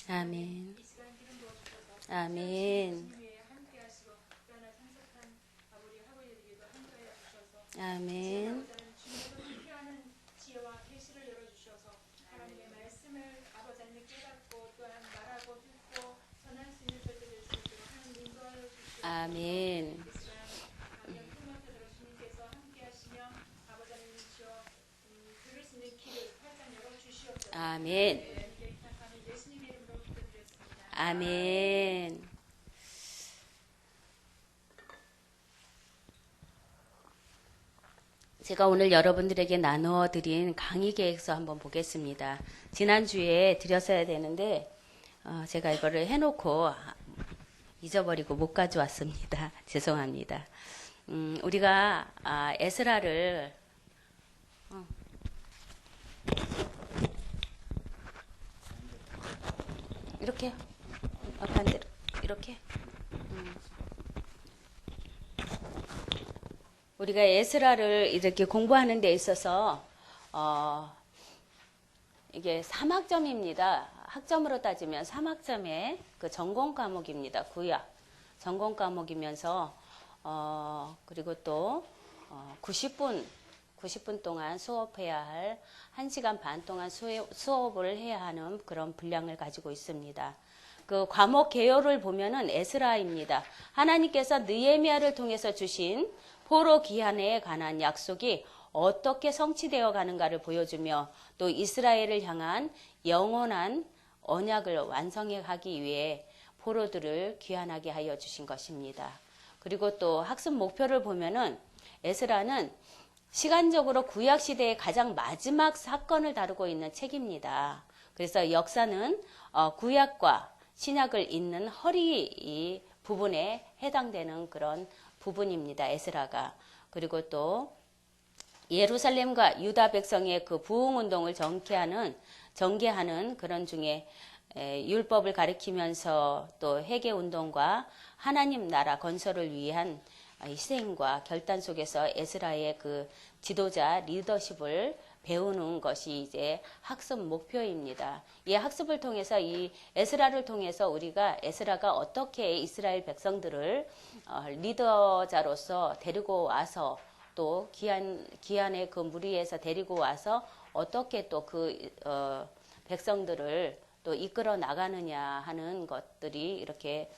아멘. 아멘. 아멘. 아멘. 아멘. 아멘. 제가 오늘 여러분들에게 나누어 드린 강의 계획서 한번 보겠습니다. 지난주에 드렸어야 되는데 제가 이거를 해놓고 잊어버리고 못 가져왔습니다. 죄송합니다. 우리가 에스라를 이렇게 반대로 이렇게 우리가 에스라를 이렇게 공부하는 데 있어서 이게 3학점입니다. 학점으로 따지면 3학점의 그 전공 과목입니다. 구약 전공 과목이면서 그리고 또 90분 동안 수업해야 할 1시간 반 동안 수업을 해야 하는 그런 분량을 가지고 있습니다. 그 과목 개요를 보면은 에스라입니다. 하나님께서 느헤미야를 통해서 주신 포로 기한에 관한 약속이 어떻게 성취되어 가는가를 보여주며 또 이스라엘을 향한 영원한 언약을 완성해 가기 위해 포로들을 귀환하게 하여 주신 것입니다. 그리고 또 학습 목표를 보면은 에스라는 시간적으로 구약 시대의 가장 마지막 사건을 다루고 있는 책입니다. 그래서 역사는 구약과 신약을 잇는 허리 부분에 해당되는 그런 부분입니다. 에스라가. 그리고 또 예루살렘과 유다 백성의 그 부흥운동을 전개하는 그런 중에 율법을 가리키면서 또 회개운동과 하나님 나라 건설을 위한 희생과 결단 속에서 에스라의 그 지도자 리더십을 배우는 것이 이제 학습 목표입니다. 이 학습을 통해서 이 에스라를 통해서 우리가 에스라가 어떻게 이스라엘 백성들을 리더자로서 데리고 와서 또 기한의 그 무리에서 데리고 와서 어떻게 또 그 백성들을 또 이끌어 나가느냐 하는 것들이 이렇게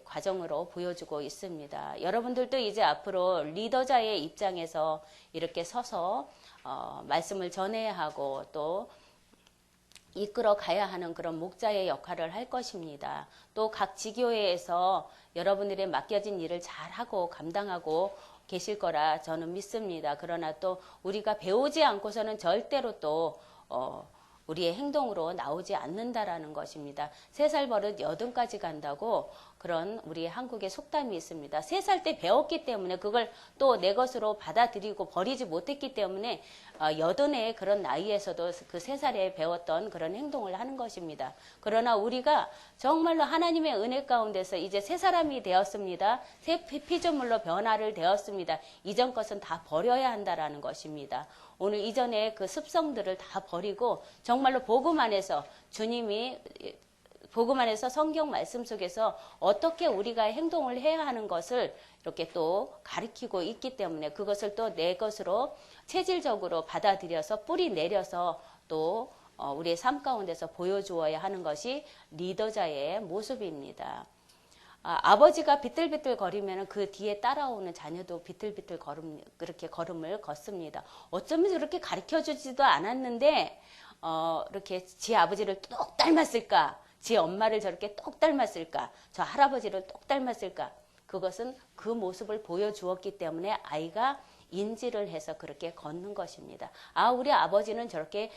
과정으로 보여주고 있습니다. 여러분들도 이제 앞으로 리더자의 입장에서 이렇게 서서 말씀을 전해야 하고 또 이끌어 가야 하는 그런 목자의 역할을 할 것입니다. 또 각 지교회에서 여러분들의 맡겨진 일을 잘하고 감당하고 계실 거라 저는 믿습니다. 그러나 또 우리가 배우지 않고서는 절대로 또 우리의 행동으로 나오지 않는다라는 것입니다. 3살 버릇 여든까지 간다고 그런 우리 한국의 속담이 있습니다. 3살 때 배웠기 때문에 그걸 또 내 것으로 받아들이고 버리지 못했기 때문에 여든의 그런 나이에서도 그 3살에 배웠던 그런 행동을 하는 것입니다. 그러나 우리가 정말로 하나님의 은혜 가운데서 이제 새 사람이 되었습니다. 새 피조물로 변화를 되었습니다. 이전 것은 다 버려야 한다라는 것입니다. 오늘 이전에 그 습성들을 다 버리고 정말로 복음 안에서 주님이 복음 안에서 성경 말씀 속에서 어떻게 우리가 행동을 해야 하는 것을 이렇게 또 가르치고 있기 때문에 그것을 또 내 것으로 체질적으로 받아들여서 뿌리 내려서 또 우리의 삶 가운데서 보여주어야 하는 것이 리더자의 모습입니다. 아버지가 비틀비틀 거리면 그 뒤에 따라오는 자녀도 비틀비틀 그렇게 걸음을 걷습니다. 어쩌면 그렇게 가르쳐 주지도 않았는데 이렇게 지 아버지를 똑 닮았을까? 지 엄마를 저렇게 똑 닮았을까? 저 할아버지를 똑 닮았을까? 그것은 그 모습을 보여주었기 때문에 아이가 인지를 해서 그렇게 걷는 것입니다. 우리 아버지는 저렇게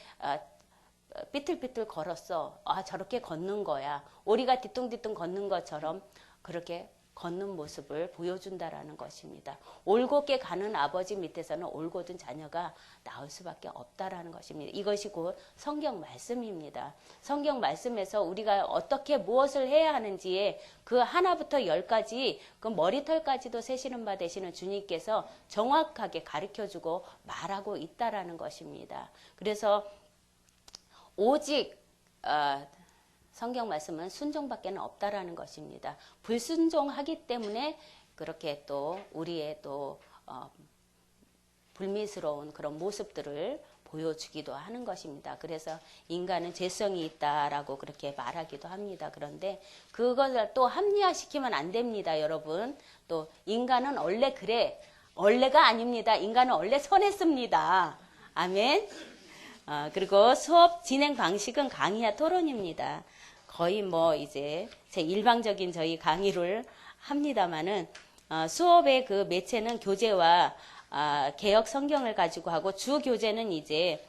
삐뚤삐뚤 걸었어. 저렇게 걷는 거야. 오리가 뒤뚱뒤뚱 걷는 것처럼 그렇게 걷는 모습을 보여준다라는 것입니다. 올곧게 가는 아버지 밑에서는 올곧은 자녀가 나올 수밖에 없다라는 것입니다. 이것이 곧 성경 말씀입니다. 성경 말씀에서 우리가 어떻게 무엇을 해야 하는지에 그 하나부터 열까지 그 머리털까지도 세시는 바 되시는 주님께서 정확하게 가르쳐주고 말하고 있다라는 것입니다. 그래서 오직 성경 말씀은 순종밖에는 없다라는 것입니다. 불순종하기 때문에 그렇게 또 우리의 또 불미스러운 그런 모습들을 보여주기도 하는 것입니다. 그래서 인간은 죄성이 있다라고 그렇게 말하기도 합니다. 그런데 그것을 또 합리화시키면 안 됩니다, 여러분. 또 인간은 원래 그래. 원래가 아닙니다. 인간은 원래 선했습니다. 아멘. 그리고 수업 진행 방식은 강의와 토론입니다. 거의 뭐 이제 제 일방적인 저희 강의를 합니다만은 수업의 그 매체는 교재와 개역 성경을 가지고 하고 주 교재는 이제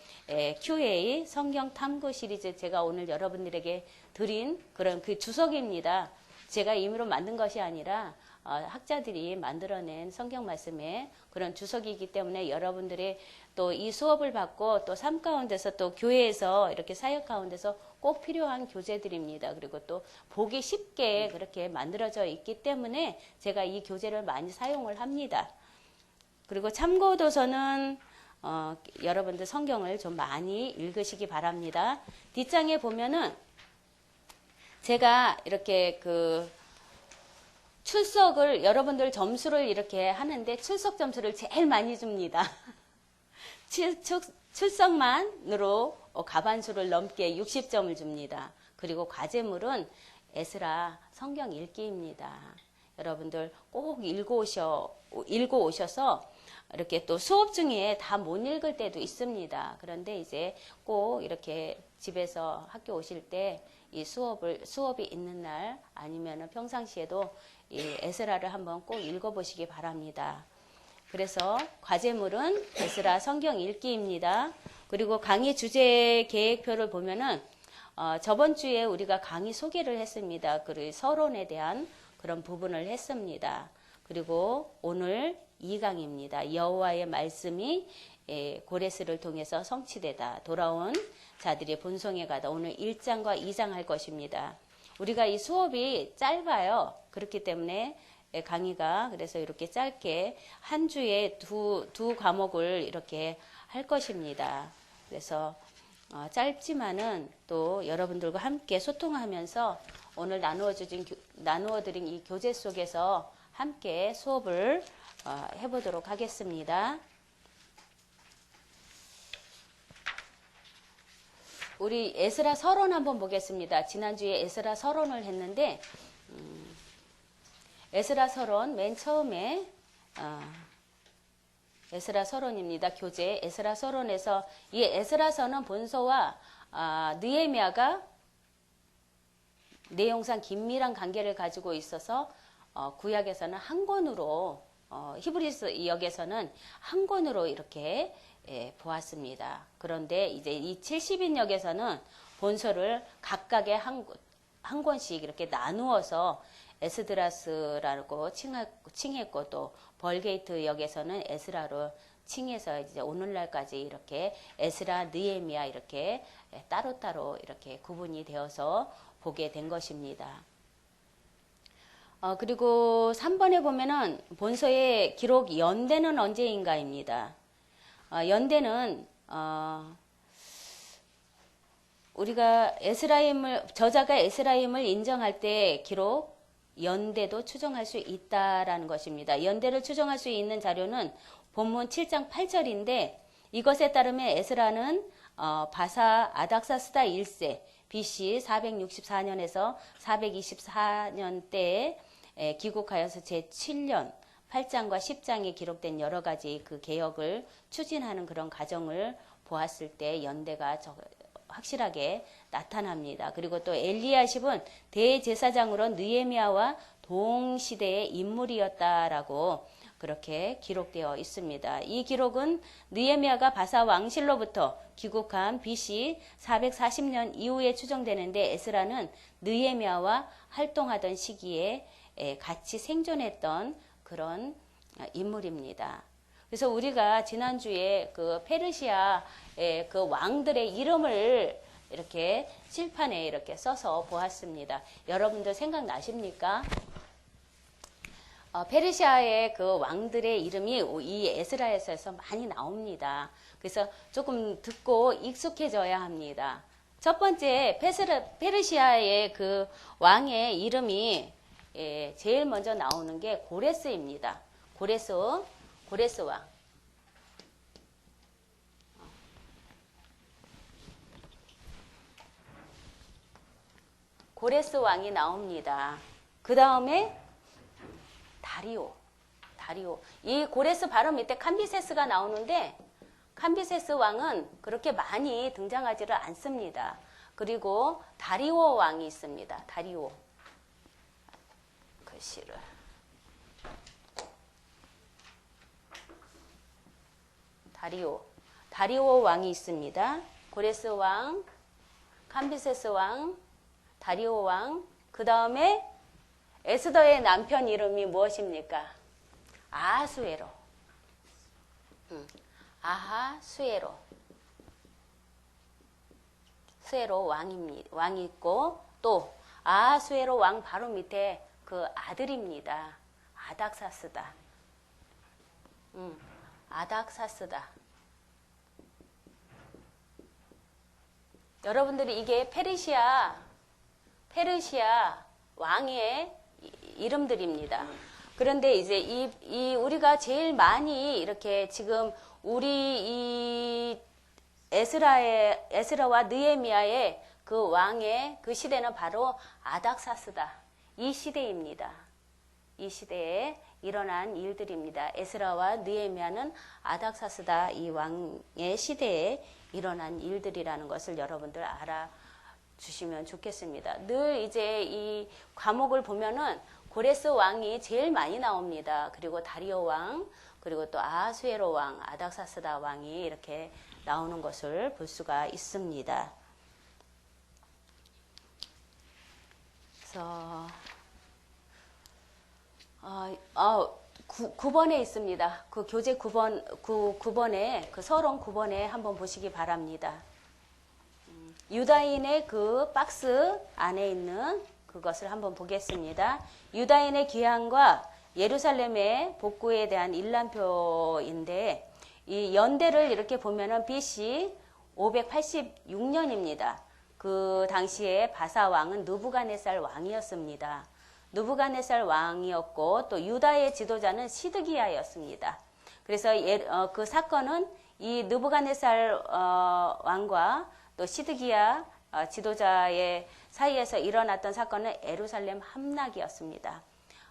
QA 성경 탐구 시리즈 제가 오늘 여러분들에게 드린 그런 그 주석입니다. 제가 임의로 만든 것이 아니라 학자들이 만들어낸 성경 말씀의 그런 주석이기 때문에 여러분들의 또 이 수업을 받고 또 삶 가운데서 또 교회에서 이렇게 사역 가운데서 꼭 필요한 교재들입니다. 그리고 또 보기 쉽게 그렇게 만들어져 있기 때문에 제가 이 교재를 많이 사용을 합니다. 그리고 참고 도서는 여러분들 성경을 좀 많이 읽으시기 바랍니다. 뒷장에 보면은 제가 이렇게 그 출석을 여러분들 점수를 이렇게 하는데 출석 점수를 제일 많이 줍니다. 출석만으로 가반수를 넘게 60점을 줍니다. 그리고 과제물은 에스라 성경 읽기입니다. 여러분들 꼭 읽고 오셔서 이렇게 또 수업 중에 다 못 읽을 때도 있습니다. 그런데 이제 꼭 이렇게 집에서 학교 오실 때 이 수업이 있는 날 아니면 평상시에도 이 에스라를 한번 꼭 읽어보시기 바랍니다. 그래서 과제물은 에스라 성경 읽기입니다. 그리고 강의 주제 계획표를 보면은 저번 주에 우리가 강의 소개를 했습니다. 그리고 서론에 대한 그런 부분을 했습니다. 그리고 오늘 2강입니다. 여호와의 말씀이 고레스를 통해서 성취되다. 돌아온 자들이 본성에 가다. 오늘 1장과 2장 할 것입니다. 우리가 이 수업이 짧아요. 그렇기 때문에 강의가 그래서 이렇게 짧게 한 주에 두 과목을 이렇게 할 것입니다. 그래서 짧지만은 또 여러분들과 함께 소통하면서 오늘 나누어드린 이 교재 속에서 함께 수업을 해보도록 하겠습니다. 우리 에스라 서론 한번 보겠습니다. 지난주에 에스라 서론을 했는데 에스라 서론 맨 처음에 에스라 서론입니다. 교재 에스라 서론에서 이 에스라서는 본서와 느헤미야가 내용상 긴밀한 관계를 가지고 있어서 구약에서는 한 권으로 히브리서 역에서는 한 권으로 이렇게 보았습니다. 그런데 이제 이 70인 역에서는 본서를 각각의 한 권씩 이렇게 나누어서 에스드라스라고 칭했고 또 벌게이트 역에서는 에스라로 칭해서 이제 오늘날까지 이렇게 에스라, 느헤미야 이렇게 따로따로 이렇게 구분이 되어서 보게 된 것입니다. 그리고 3번에 보면은 본서의 기록 연대는 언제인가입니다. 연대는 우리가 저자가 에스라임을 인정할 때 기록 연대도 추정할 수 있다라는 것입니다. 연대를 추정할 수 있는 자료는 본문 7장 8절인데 이것에 따르면 에스라는 바사 아닥사스다 1세 BC 464년에서 424년 때에 귀국하여서 제7년 8장과 10장에 기록된 여러 가지 그 개혁을 추진하는 그런 과정을 보았을 때 연대가 확실하게 나타납니다. 그리고 또 엘리야십은 대제사장으로 느헤미야와 동시대의 인물이었다라고 그렇게 기록되어 있습니다. 이 기록은 느헤미야가 바사 왕실로부터 귀국한 BC 440년 이후에 추정되는데 에스라는 느헤미야와 활동하던 시기에 같이 생존했던 그런 인물입니다. 그래서 우리가 지난주에 그 페르시아의 그 왕들의 이름을 이렇게 칠판에 이렇게 써서 보았습니다. 여러분들 생각나십니까? 페르시아의 그 왕들의 이름이 이 에스라에서 많이 나옵니다. 그래서 조금 듣고 익숙해져야 합니다. 첫 번째 페르시아의 그 왕의 이름이 제일 먼저 나오는 게 고레스입니다. 고레스 왕. 고레스 왕이 나옵니다. 그 다음에 다리오. 이 고레스 바로 밑에 캄비세스가 나오는데 캄비세스 왕은 그렇게 많이 등장하지를 않습니다. 그리고 다리오 왕이 있습니다. 다리오. 글씨를. 다리오 왕이 있습니다. 고레스 왕, 캄비세스 왕, 다리오 왕. 그 다음에 에스더의 남편 이름이 무엇입니까? 아하수에로. 아하수에로. 수에로 왕이 있고, 또 아하수에로 왕 바로 밑에 그 아들입니다. 아닥사스다. 아닥사스다. 여러분들이 이게 페르시아 왕의 이름들입니다. 그런데 이제 이 우리가 제일 많이 이렇게 지금 우리 이 에스라와 느헤미야의 그 왕의 그 시대는 바로 아닥사스다. 이 시대입니다. 이 시대에 일어난 일들입니다. 에스라와 느헤미야는 아닥사스다 이 왕의 시대에 일어난 일들이라는 것을 여러분들 알아주시면 좋겠습니다. 늘 이제 이 과목을 보면은 고레스 왕이 제일 많이 나옵니다. 그리고 다리오 왕, 그리고 또 아하수에로 왕, 아닥사스다 왕이 이렇게 나오는 것을 볼 수가 있습니다. 그래서 9번에 있습니다. 그 교재 9번에 그 서론 9번에 한번 보시기 바랍니다. 유다인의 그 박스 안에 있는 그것을 한번 보겠습니다. 유다인의 귀환과 예루살렘의 복구에 대한 일람표인데 이 연대를 이렇게 보면은 BC 586년입니다. 그 당시에 바사 왕은 느부갓네살 왕이었습니다. 느부갓네살 왕이었고 또 유다의 지도자는 시드기야였습니다. 그래서 그 사건은 이 느부갓네살 왕과 또 시드기야 지도자의 사이에서 일어났던 사건은 예루살렘 함락이었습니다.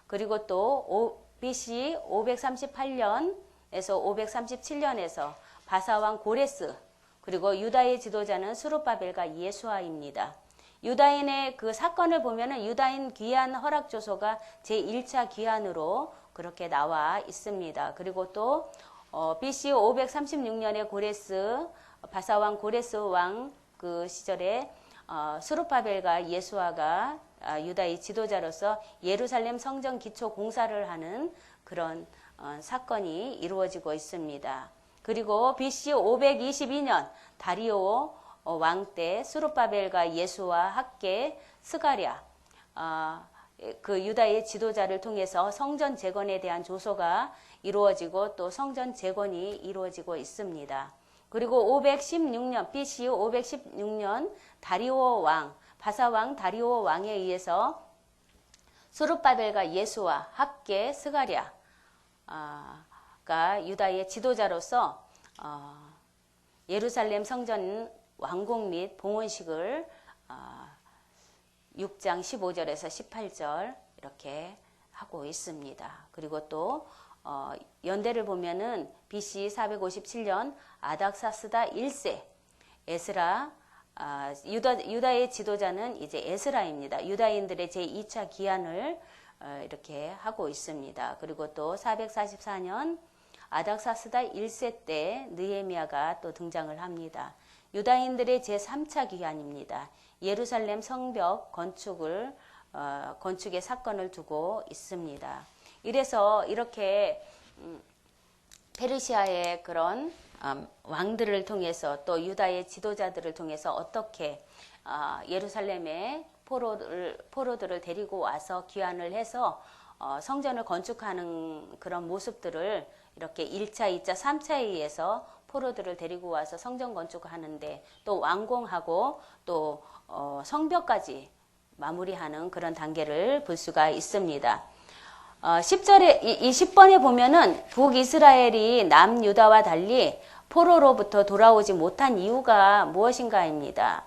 그리고 또 BC 538년에서 537년에서 바사왕 고레스 그리고 유다의 지도자는 스룹바벨과 예수아입니다. 유다인의 그 사건을 보면은 유다인 귀환 허락조서가 제1차 귀환으로 그렇게 나와 있습니다. 그리고 또 BC 536년에 고레스 바사왕 고레스 왕 그 시절에 스룹바벨과 예수아가 유다의 지도자로서 예루살렘 성전 기초 공사를 하는 그런 사건이 이루어지고 있습니다. 그리고 BC 522년 다리오 왕 때 스룹바벨과 예수와 학계 스가랴 그 유다의 지도자를 통해서 성전 재건에 대한 조서가 이루어지고 또 성전 재건이 이루어지고 있습니다. 그리고 516년 BC 516년 다리오 왕 바사왕 다리오 왕에 의해서 스룹바벨과 예수와 학계 스가랴가 유다의 지도자로서 예루살렘 성전 완공 및 봉헌식을 6장 15절에서 18절 이렇게 하고 있습니다. 그리고 또 연대를 보면은 BC 457년 아닥사스다 1세 에스라 유다의 지도자는 이제 에스라입니다. 유다인들의 제2차 기한을 이렇게 하고 있습니다. 그리고 또 444년 아닥사스다 1세 때 느헤미야가 또 등장을 합니다. 유다인들의 제3차 기한입니다. 예루살렘 성벽 건축을 건축의 사건을 두고 있습니다. 이래서 이렇게 페르시아의 그런 왕들을 통해서 또 유다의 지도자들을 통해서 어떻게 예루살렘에 포로들을 데리고 와서 귀환을 해서 성전을 건축하는 그런 모습들을 이렇게 1차, 2차, 3차에 의해서 포로들을 데리고 와서 성전 건축하는데 또 완공하고 또 성벽까지 마무리하는 그런 단계를 볼 수가 있습니다. 10절에, 이 10번에 보면은 북이스라엘이 남유다와 달리 포로로부터 돌아오지 못한 이유가 무엇인가입니다.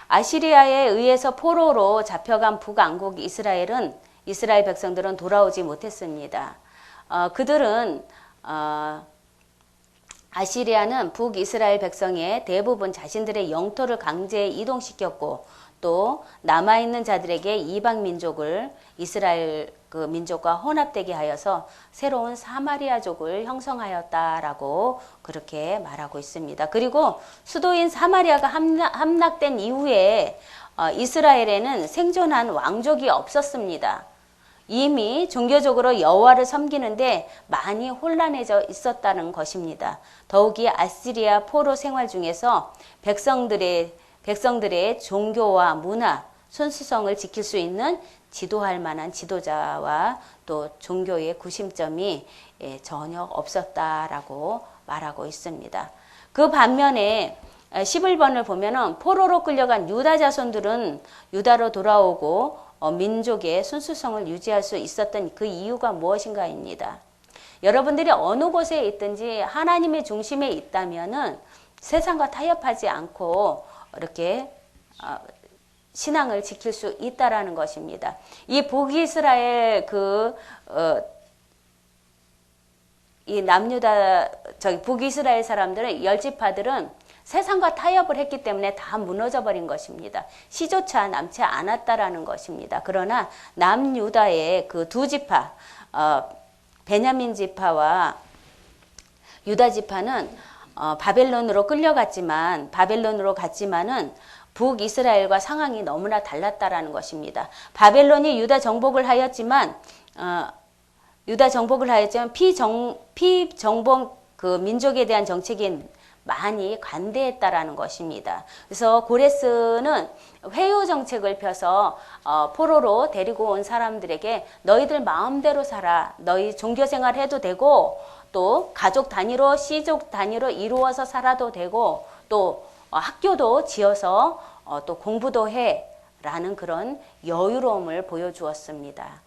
아시리아에 의해서 포로로 잡혀간 북왕국 이스라엘 백성들은 돌아오지 못했습니다. 그들은 아시리아는 북이스라엘 백성의 대부분 자신들의 영토를 강제 이동시켰고 또 남아있는 자들에게 이방 민족을 이스라엘 그 민족과 혼합되게 하여서 새로운 사마리아족을 형성하였다라고 그렇게 말하고 있습니다. 그리고 수도인 사마리아가 함락된 이후에 이스라엘에는 생존한 왕족이 없었습니다. 이미 종교적으로 여호와를 섬기는데 많이 혼란해져 있었다는 것입니다. 더욱이 아시리아 포로 생활 중에서 백성들의 종교와 문화, 순수성을 지킬 수 있는 지도할 만한 지도자와 또 종교의 구심점이 전혀 없었다라고 말하고 있습니다. 그 반면에 11번을 보면은 포로로 끌려간 유다 자손들은 유다로 돌아오고 민족의 순수성을 유지할 수 있었던 그 이유가 무엇인가입니다. 여러분들이 어느 곳에 있든지 하나님의 중심에 있다면은 세상과 타협하지 않고 이렇게 신앙을 지킬 수 있다라는 것입니다. 이 북이스라엘 이 남유다 북이스라엘 사람들은 열지파들은 세상과 타협을 했기 때문에 다 무너져 버린 것입니다. 시조차 남지 않았다라는 것입니다. 그러나 남유다의 그 두 지파, 베냐민 지파와 유다 지파는 바벨론으로 갔지만은 북이스라엘과 상황이 너무나 달랐다라는 것입니다. 바벨론이 유다 정복을 하였지만 피정복 그 민족에 대한 정책이 많이 관대했다라는 것입니다. 그래서 고레스는 회유 정책을 펴서 포로로 데리고 온 사람들에게 너희들 마음대로 살아, 너희 종교생활 해도 되고 또 가족 단위로 시족 단위로 이루어서 살아도 되고 또 학교도 지어서 또 공부도 해라는 그런 여유로움을 보여주었습니다.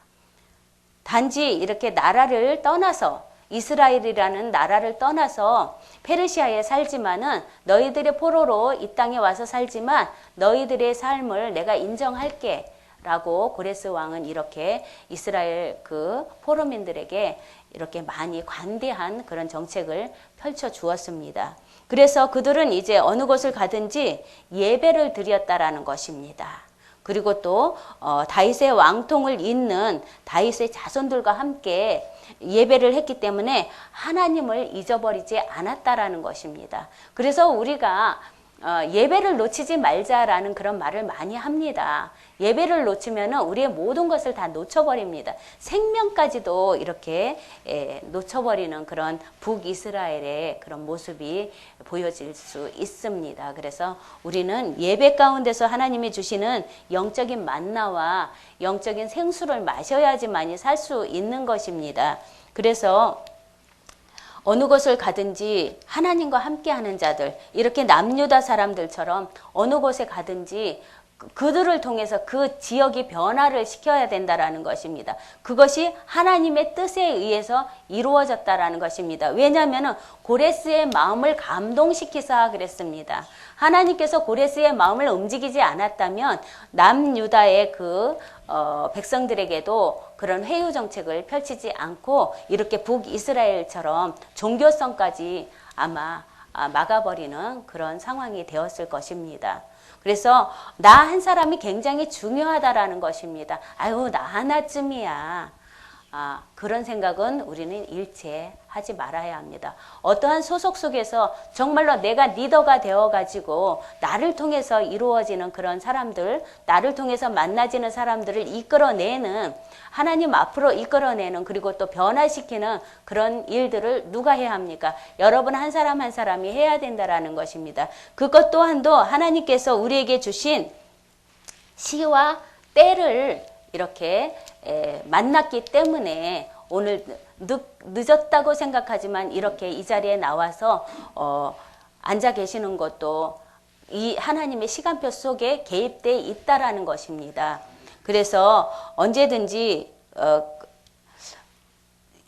단지 이렇게 나라를 떠나서 이스라엘이라는 나라를 떠나서 페르시아에 살지만은 너희들의 포로로 이 땅에 와서 살지만 너희들의 삶을 내가 인정할게 라고 고레스 왕은 이렇게 이스라엘 그 포로민들에게 이렇게 많이 관대한 그런 정책을 펼쳐 주었습니다. 그래서 그들은 이제 어느 곳을 가든지 예배를 드렸다라는 것입니다. 그리고 또 다윗의 왕통을 잇는 다윗의 자손들과 함께 예배를 했기 때문에 하나님을 잊어버리지 않았다라는 것입니다. 그래서 우리가 예배를 놓치지 말자라는 그런 말을 많이 합니다. 예배를 놓치면 우리의 모든 것을 다 놓쳐버립니다. 생명까지도 이렇게 놓쳐버리는 그런 북이스라엘의 그런 모습이 보여질 수 있습니다. 그래서 우리는 예배 가운데서 하나님이 주시는 영적인 만나와 영적인 생수를 마셔야지만이 살 수 있는 것입니다. 그래서 어느 곳을 가든지 하나님과 함께하는 자들, 이렇게 남유다 사람들처럼 어느 곳에 가든지 그들을 통해서 그 지역이 변화를 시켜야 된다라는 것입니다. 그것이 하나님의 뜻에 의해서 이루어졌다라는 것입니다. 왜냐하면 고레스의 마음을 감동시키사 그랬습니다. 하나님께서 고레스의 마음을 움직이지 않았다면 남유다의 그 백성들에게도 그런 회유 정책을 펼치지 않고 이렇게 북이스라엘처럼 종교성까지 아마 막아버리는 그런 상황이 되었을 것입니다. 그래서 나 한 사람이 굉장히 중요하다라는 것입니다. 아유, 나 하나쯤이야. 그런 생각은 우리는 일체 하지 말아야 합니다. 어떠한 소속 속에서 정말로 내가 리더가 되어가지고 나를 통해서 이루어지는 그런 사람들, 나를 통해서 만나지는 사람들을 이끌어내는, 하나님 앞으로 이끌어내는, 그리고 또 변화시키는 그런 일들을 누가 해야 합니까? 여러분 한 사람 한 사람이 해야 된다라는 것입니다. 그것 또한도 하나님께서 우리에게 주신 시와 때를 이렇게 만났기 때문에 오늘 늦었다고 생각하지만 이렇게 이 자리에 나와서 앉아 계시는 것도 이 하나님의 시간표 속에 개입되어 있다라는 것입니다. 그래서 언제든지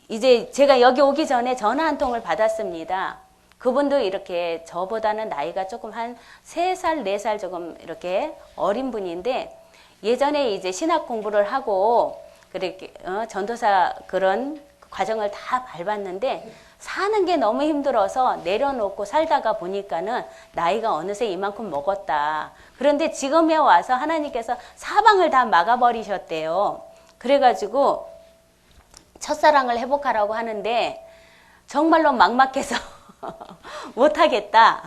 이제 제가 여기 오기 전에 전화 한 통을 받았습니다. 그분도 이렇게 저보다는 나이가 조금 한 3살, 4살 조금 이렇게 어린 분인데 예전에 이제 신학 공부를 하고 그렇게 전도사 그런 과정을 다 밟았는데 사는 게 너무 힘들어서 내려놓고 살다가 보니까는 나이가 어느새 이만큼 먹었다. 그런데 지금에 와서 하나님께서 사방을 다 막아버리셨대요. 그래가지고 첫사랑을 회복하라고 하는데 정말로 막막해서 못하겠다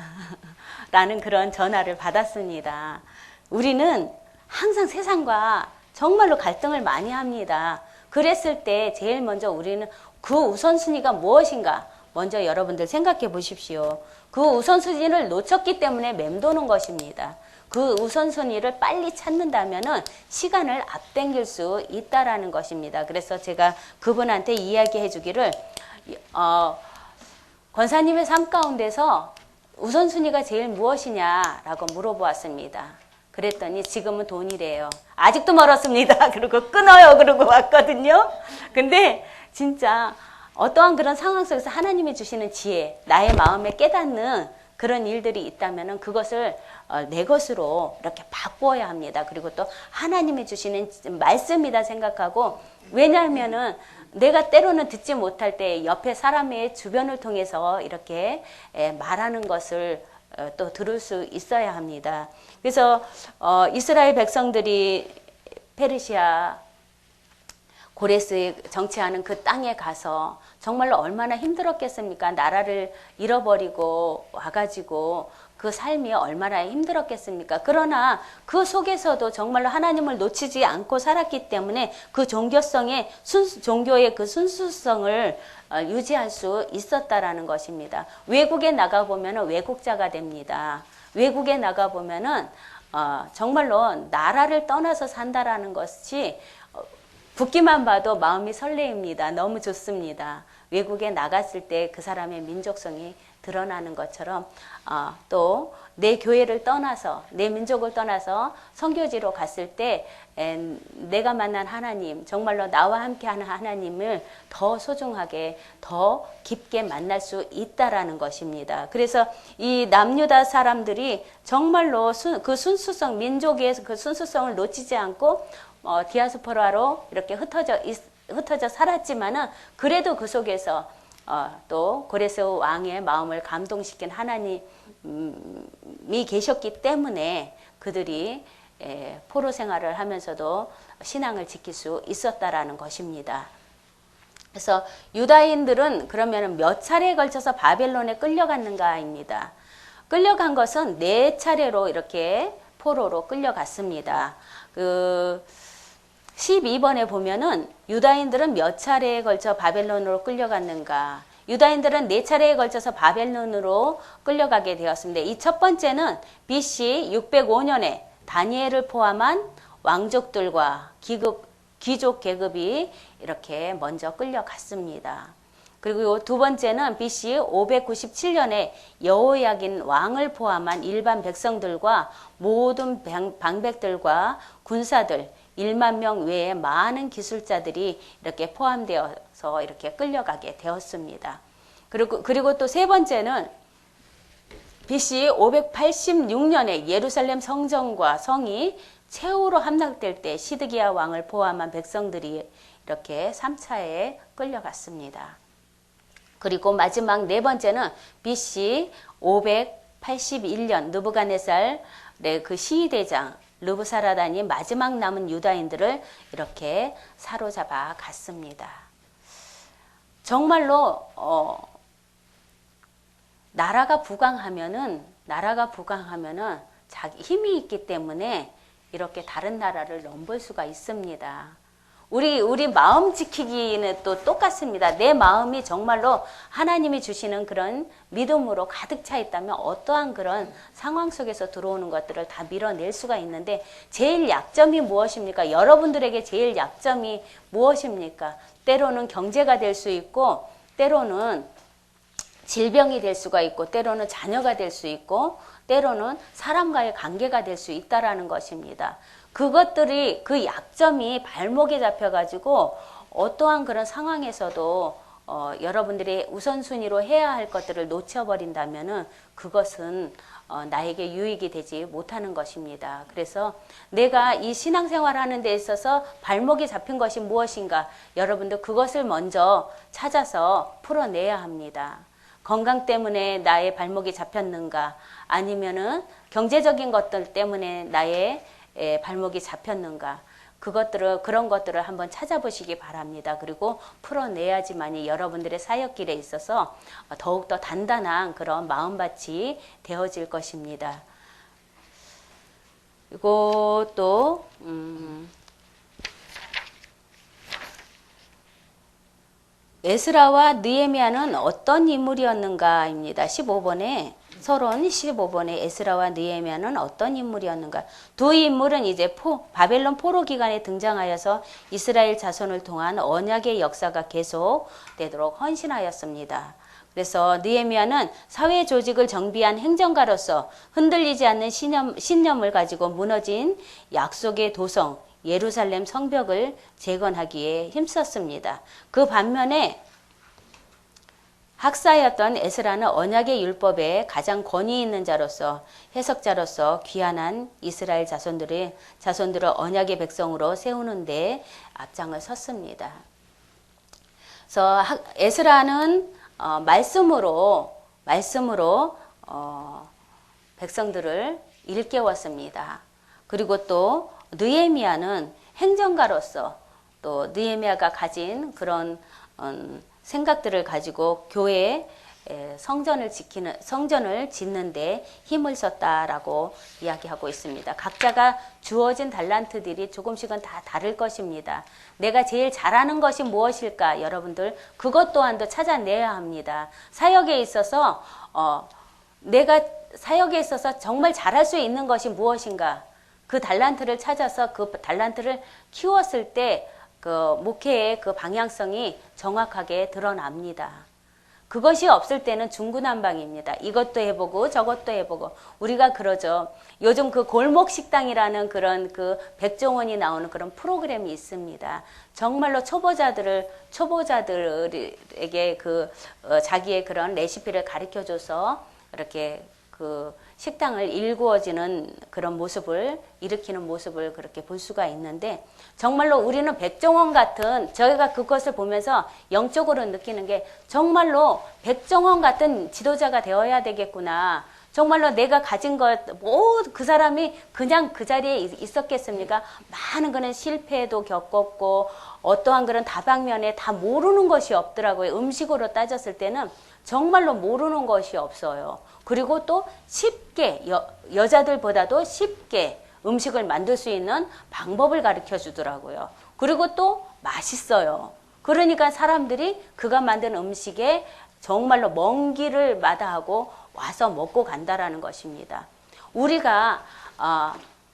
라는 그런 전화를 받았습니다. 우리는 항상 세상과 정말로 갈등을 많이 합니다. 그랬을 때 제일 먼저 우리는 그 우선순위가 무엇인가 먼저 여러분들 생각해 보십시오. 그 우선순위를 놓쳤기 때문에 맴도는 것입니다. 그 우선순위를 빨리 찾는다면은 시간을 앞당길 수 있다라는 것입니다. 그래서 제가 그분한테 이야기해 주기를 권사님의 삶 가운데서 우선순위가 제일 무엇이냐라고 물어보았습니다. 그랬더니 지금은 돈이래요. 아직도 멀었습니다. 그리고 끊어요. 그러고 왔거든요. 근데 진짜 어떠한 그런 상황 속에서 하나님이 주시는 지혜, 나의 마음에 깨닫는 그런 일들이 있다면 그것을 내 것으로 이렇게 바꾸어야 합니다. 그리고 또 하나님이 주시는 말씀이다 생각하고, 왜냐하면은 내가 때로는 듣지 못할 때 옆에 사람의 주변을 통해서 이렇게 말하는 것을 또 들을 수 있어야 합니다. 그래서 이스라엘 백성들이 페르시아 고레스 정치하는 그 땅에 가서 정말로 얼마나 힘들었겠습니까? 나라를 잃어버리고 와가지고 그 삶이 얼마나 힘들었겠습니까? 그러나 그 속에서도 정말로 하나님을 놓치지 않고 살았기 때문에 그 종교의 그 순수성을 유지할 수 있었다라는 것입니다. 외국에 나가보면 외국자가 됩니다. 외국에 나가보면은 정말로 나라를 떠나서 산다라는 것이 붙기만 봐도 마음이 설레입니다. 너무 좋습니다. 외국에 나갔을 때 그 사람의 민족성이 드러나는 것처럼 또 내 교회를 떠나서 내 민족을 떠나서 선교지로 갔을 때 내가 만난 하나님, 정말로 나와 함께하는 하나님을 더 소중하게 더 깊게 만날 수 있다라는 것입니다. 그래서 이 남유다 사람들이 정말로 그 순수성, 민족의 그 순수성을 놓치지 않고 디아스포라로 이렇게 흩어져 살았지만은 그래도 그 속에서 또 고레스 왕의 마음을 감동시킨 하나님이 계셨기 때문에 그들이 포로 생활을 하면서도 신앙을 지킬 수 있었다라는 것입니다. 그래서 유다인들은 그러면 몇 차례에 걸쳐서 바벨론에 끌려갔는가입니다. 끌려간 것은 4차례로 이렇게 포로로 끌려갔습니다. 12번에 보면은 유다인들은 몇 차례에 걸쳐 바벨론으로 끌려갔는가. 유다인들은 4차례에 걸쳐서 바벨론으로 끌려가게 되었습니다. 이 첫 번째는 BC 605년에 다니엘을 포함한 왕족들과 귀족 계급이 이렇게 먼저 끌려갔습니다. 그리고 두 번째는 BC 597년에 여호야긴 왕을 포함한 일반 백성들과 모든 방백들과 군사들 1만 명 외에 많은 기술자들이 이렇게 포함되어서 이렇게 끌려가게 되었습니다. 그리고 또 세 번째는 BC 586년에 예루살렘 성전과 성이 최후로 함락될 때 시드기야 왕을 포함한 백성들이 이렇게 3차에 끌려갔습니다. 그리고 마지막 4번째는 BC 581년 느부갓네살 그 시위대장 르부사라단이 마지막 남은 유다인들을 이렇게 사로잡아 갔습니다. 정말로 나라가 부강하면은 자기 힘이 있기 때문에 이렇게 다른 나라를 넘볼 수가 있습니다. 우리 마음 지키기는 또 똑같습니다. 내 마음이 정말로 하나님이 주시는 그런 믿음으로 가득 차 있다면 어떠한 그런 상황 속에서 들어오는 것들을 다 밀어낼 수가 있는데, 제일 약점이 무엇입니까? 여러분들에게 제일 약점이 무엇입니까? 때로는 경제가 될 수 있고, 때로는 질병이 될 수가 있고, 때로는 자녀가 될 수 있고, 때로는 사람과의 관계가 될 수 있다라는 것입니다. 그것들이, 그 약점이 발목에 잡혀가지고 어떠한 그런 상황에서도 여러분들이 우선순위로 해야 할 것들을 놓쳐버린다면은 그것은 나에게 유익이 되지 못하는 것입니다. 그래서 내가 이 신앙생활 하는 데 있어서 발목이 잡힌 것이 무엇인가, 여러분들 그것을 먼저 찾아서 풀어내야 합니다. 건강 때문에 나의 발목이 잡혔는가, 아니면은 경제적인 것들 때문에 나의 발목이 잡혔는가, 그런 것들을 한번 찾아보시기 바랍니다. 그리고 풀어내야지만이 여러분들의 사역길에 있어서 더욱더 단단한 그런 마음밭이 되어질 것입니다. 그리고 또 에스라와 느헤미야는 어떤 인물이었는가입니다. 15번에 서론 15번에 에스라와 느헤미야는 어떤 인물이었는가. 두 인물은 이제 바벨론 포로 기간에 등장하여서 이스라엘 자손을 통한 언약의 역사가 계속되도록 헌신하였습니다. 그래서 느헤미야는 사회 조직을 정비한 행정가로서 흔들리지 않는 신념을 가지고 무너진 약속의 도성 예루살렘 성벽을 재건하기에 힘썼습니다. 그 반면에 학사였던 에스라는 언약의 율법에 가장 권위 있는 자로서, 해석자로서 귀환한 이스라엘 자손들을 언약의 백성으로 세우는 데 앞장을 섰습니다. 그래서 에스라는 말씀으로 백성들을 일깨웠습니다. 그리고 또 느헤미야는 행정가로서 또 느헤미야가 가진 그런 생각들을 가지고 교회 성전을 짓는 데 힘을 썼다라고 이야기하고 있습니다. 각자가 주어진 달란트들이 조금씩은 다 다를 것입니다. 내가 제일 잘하는 것이 무엇일까? 여러분들 그것 또한도 찾아내야 합니다. 사역에 있어서 내가 사역에 있어서 정말 잘할 수 있는 것이 무엇인가? 그 달란트를 찾아서 그 달란트를 키웠을 때 그 목회의 그 방향성이 정확하게 드러납니다. 그것이 없을 때는 중구난방입니다. 이것도 해보고 저것도 해보고. 우리가 그러죠. 요즘 그 골목 식당이라는 그런 그 백종원이 나오는 그런 프로그램이 있습니다. 정말로 초보자들에게 자기의 그런 레시피를 가르쳐줘서 이렇게 그 식당을 일구어지는 그런 모습을 일으키는 모습을 그렇게 볼 수가 있는데, 정말로 우리는 백종원 같은, 저희가 그것을 보면서 영적으로 느끼는 게 정말로 백종원 같은 지도자가 되어야 되겠구나. 정말로 내가 가진 것, 그 사람이 그냥 그 자리에 있었겠습니까? 많은 그런 실패도 겪었고 어떠한 그런 다방면에 다 모르는 것이 없더라고요. 음식으로 따졌을 때는 정말로 모르는 것이 없어요. 그리고 또 쉽게 여자들보다도 쉽게 음식을 만들 수 있는 방법을 가르쳐 주더라고요. 그리고 또 맛있어요. 그러니까 사람들이 그가 만든 음식에 정말로 먼 길을 마다하고 와서 먹고 간다라는 것입니다. 우리가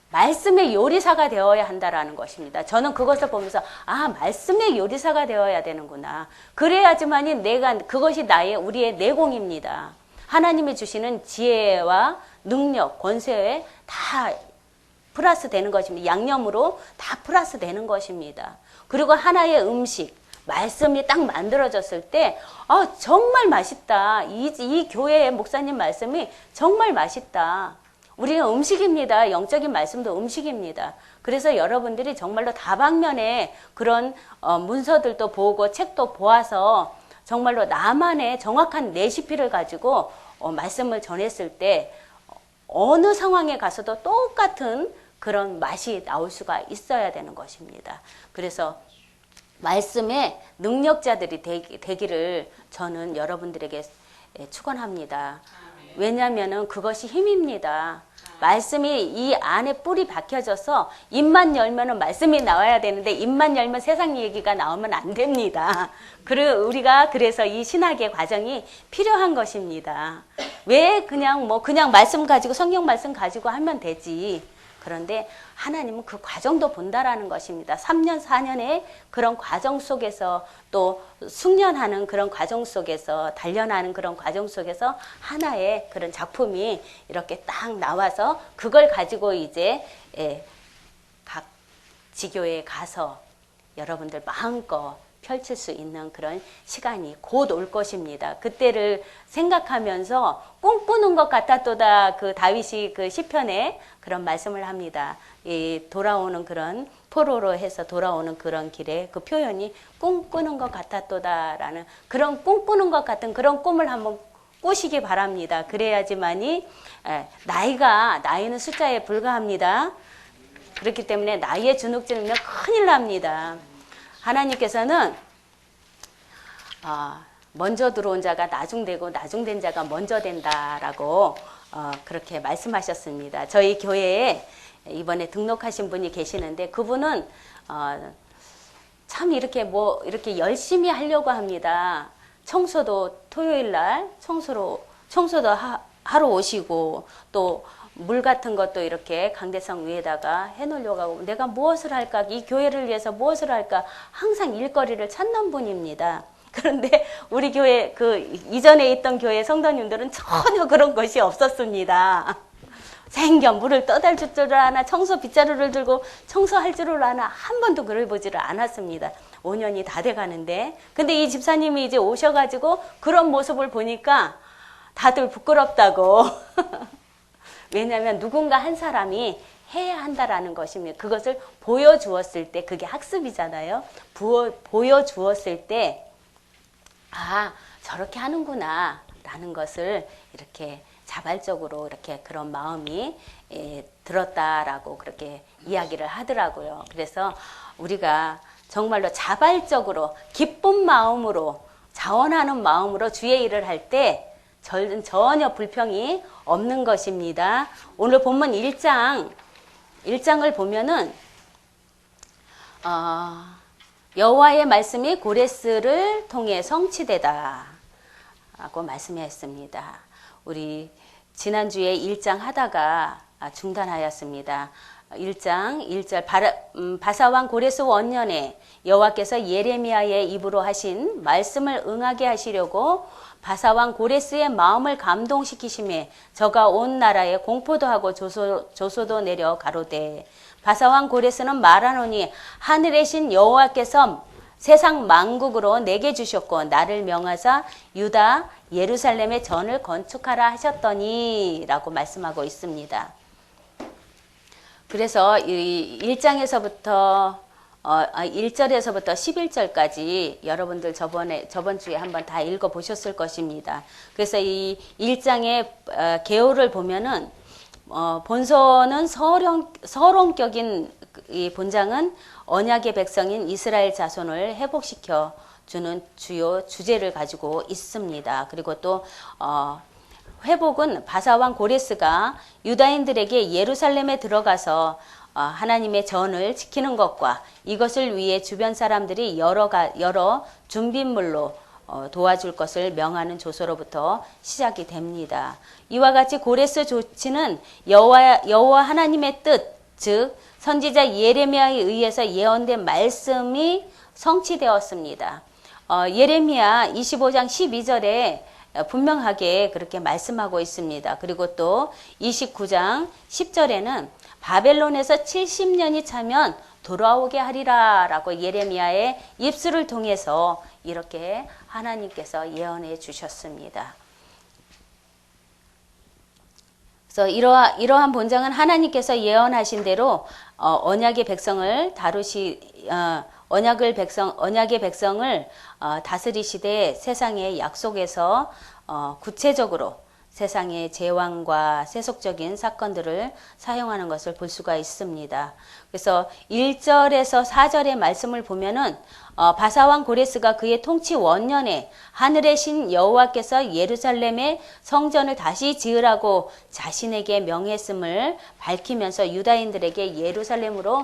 말씀의 요리사가 되어야 한다라는 것입니다. 저는 그것을 보면서 말씀의 요리사가 되어야 되는구나. 그래야지만이 그것이 우리의 내공입니다. 하나님이 주시는 지혜와 능력, 권세에 다 플러스 되는 것입니다. 양념으로 다 플러스 되는 것입니다. 그리고 하나의 음식, 말씀이 딱 만들어졌을 때 정말 맛있다. 이 교회의 목사님 말씀이 정말 맛있다. 우리는 음식입니다. 영적인 말씀도 음식입니다. 그래서 여러분들이 정말로 다방면에 그런 문서들도 보고 책도 보아서 정말로 나만의 정확한 레시피를 가지고 말씀을 전했을 때 어느 상황에 가서도 똑같은 그런 맛이 나올 수가 있어야 되는 것입니다. 그래서 말씀의 능력자들이 되기를 저는 여러분들에게 축원합니다. 왜냐하면은 그것이 힘입니다. 말씀이 이 안에 뿌리 박혀져서 입만 열면은 말씀이 나와야 되는데 입만 열면 세상 얘기가 나오면 안 됩니다. 우리가 그래서 이 신학의 과정이 필요한 것입니다. 왜 그냥 그냥 말씀 가지고 성경 말씀 가지고 하면 되지. 그런데 하나님은 그 과정도 본다라는 것입니다. 3년, 4년의 그런 과정 속에서 또 숙련하는 그런 과정 속에서 단련하는 그런 과정 속에서 하나의 그런 작품이 이렇게 딱 나와서 그걸 가지고 이제 각 지교에 가서 여러분들 마음껏 펼칠 수 있는 그런 시간이 곧 올 것입니다. 그때를 생각하면서 꿈꾸는 것 같았도다. 그 다윗이 그 시편에 그런 말씀을 합니다. 이 돌아오는 그런 포로로 해서 돌아오는 그런 길에 그 표현이 꿈꾸는 것 같았도다라는 그런 꿈꾸는 것 같은 그런 꿈을 한번 꾸시기 바랍니다. 그래야지만이 나이는 숫자에 불과합니다. 그렇기 때문에 나이에 주눅들면 큰일 납니다. 하나님께서는 먼저 들어온 자가 나중되고 나중된 자가 먼저 된다라고 그렇게 말씀하셨습니다. 저희 교회에 이번에 등록하신 분이 계시는데 그분은 참 이렇게 이렇게 열심히 하려고 합니다. 청소도 토요일 날 청소도 하러 오시고 또 물 같은 것도 이렇게 강대상 위에다가 해놓으려고 하고 내가 무엇을 할까? 이 교회를 위해서 무엇을 할까? 항상 일거리를 찾는 분입니다. 그런데 우리 교회 이전에 있던 교회 성도님들은 전혀 그런 것이 없었습니다. 생겨 물을 떠달 줄을 아나 청소 빗자루를 들고 청소할 줄을 아나 한 번도 그걸 보지를 않았습니다. 5년이 다 돼가는데 근데 이 집사님이 이제 오셔가지고 그런 모습을 보니까 다들 부끄럽다고 왜냐하면 누군가 한 사람이 해야 한다라는 것입니다. 그것을 보여주었을 때 그게 학습이잖아요. 보여주었을 때 저렇게 하는구나 라는 것을 이렇게 자발적으로 이렇게 그런 마음이 들었다라고 그렇게 이야기를 하더라고요. 그래서 우리가 정말로 자발적으로 기쁜 마음으로 자원하는 마음으로 주의 일을 할 때 전혀 불평이 없는 것입니다. 오늘 본문 1장을 보면은 여호와의 말씀이 고레스를 통해 성취되다 라고 말씀했습니다. 우리 지난주에 1장 하다가 중단하였습니다. 1장 1절 바사왕 고레스 원년에 여호와께서 예레미야의 입으로 하신 말씀을 응하게 하시려고 바사왕 고레스의 마음을 감동시키심에 저가 온 나라에 공포도 하고 조소도 내려 가로되 바사왕 고레스는 말하노니 하늘의 신 여호와께서 세상 만국으로 내게 주셨고 나를 명하사 유다 예루살렘의 전을 건축하라 하셨더니 라고 말씀하고 있습니다. 그래서 이 1장에서부터 1절에서부터 11절까지 여러분들 저번 주에 한번 다 읽어보셨을 것입니다. 그래서 이 1장의 개요를 보면은 본서는 서론격인 이 본장은 언약의 백성인 이스라엘 자손을 회복시켜 주는 주요 주제를 가지고 있습니다. 그리고 또 회복은 바사왕 고레스가 유다인들에게 예루살렘에 들어가서 하나님의 전을 지키는 것과 이것을 위해 주변 사람들이 여러 준비물로 도와줄 것을 명하는 조서로부터 시작이 됩니다. 이와 같이 고레스 조치는 여호와 하나님의 뜻, 즉 선지자 예레미야에 의해서 예언된 말씀이 성취되었습니다. 예레미야 25장 12절에 분명하게 그렇게 말씀하고 있습니다. 그리고 또 29장 10절에는 바벨론에서 70년이 차면 돌아오게 하리라 라고 예레미야의 입술을 통해서 이렇게 하나님께서 예언해 주셨습니다. 그래서 이러한 본장은 하나님께서 예언하신 대로 언약의 백성을 언약의 백성을 다스리시되 세상의 약속에서 구체적으로 세상의 제왕과 세속적인 사건들을 사용하는 것을 볼 수가 있습니다. 그래서 1절에서 4절의 말씀을 보면은 바사왕 고레스가 그의 통치 원년에 하늘의 신 여호와께서 예루살렘의 성전을 다시 지으라고 자신에게 명했음을 밝히면서 유다인들에게 예루살렘으로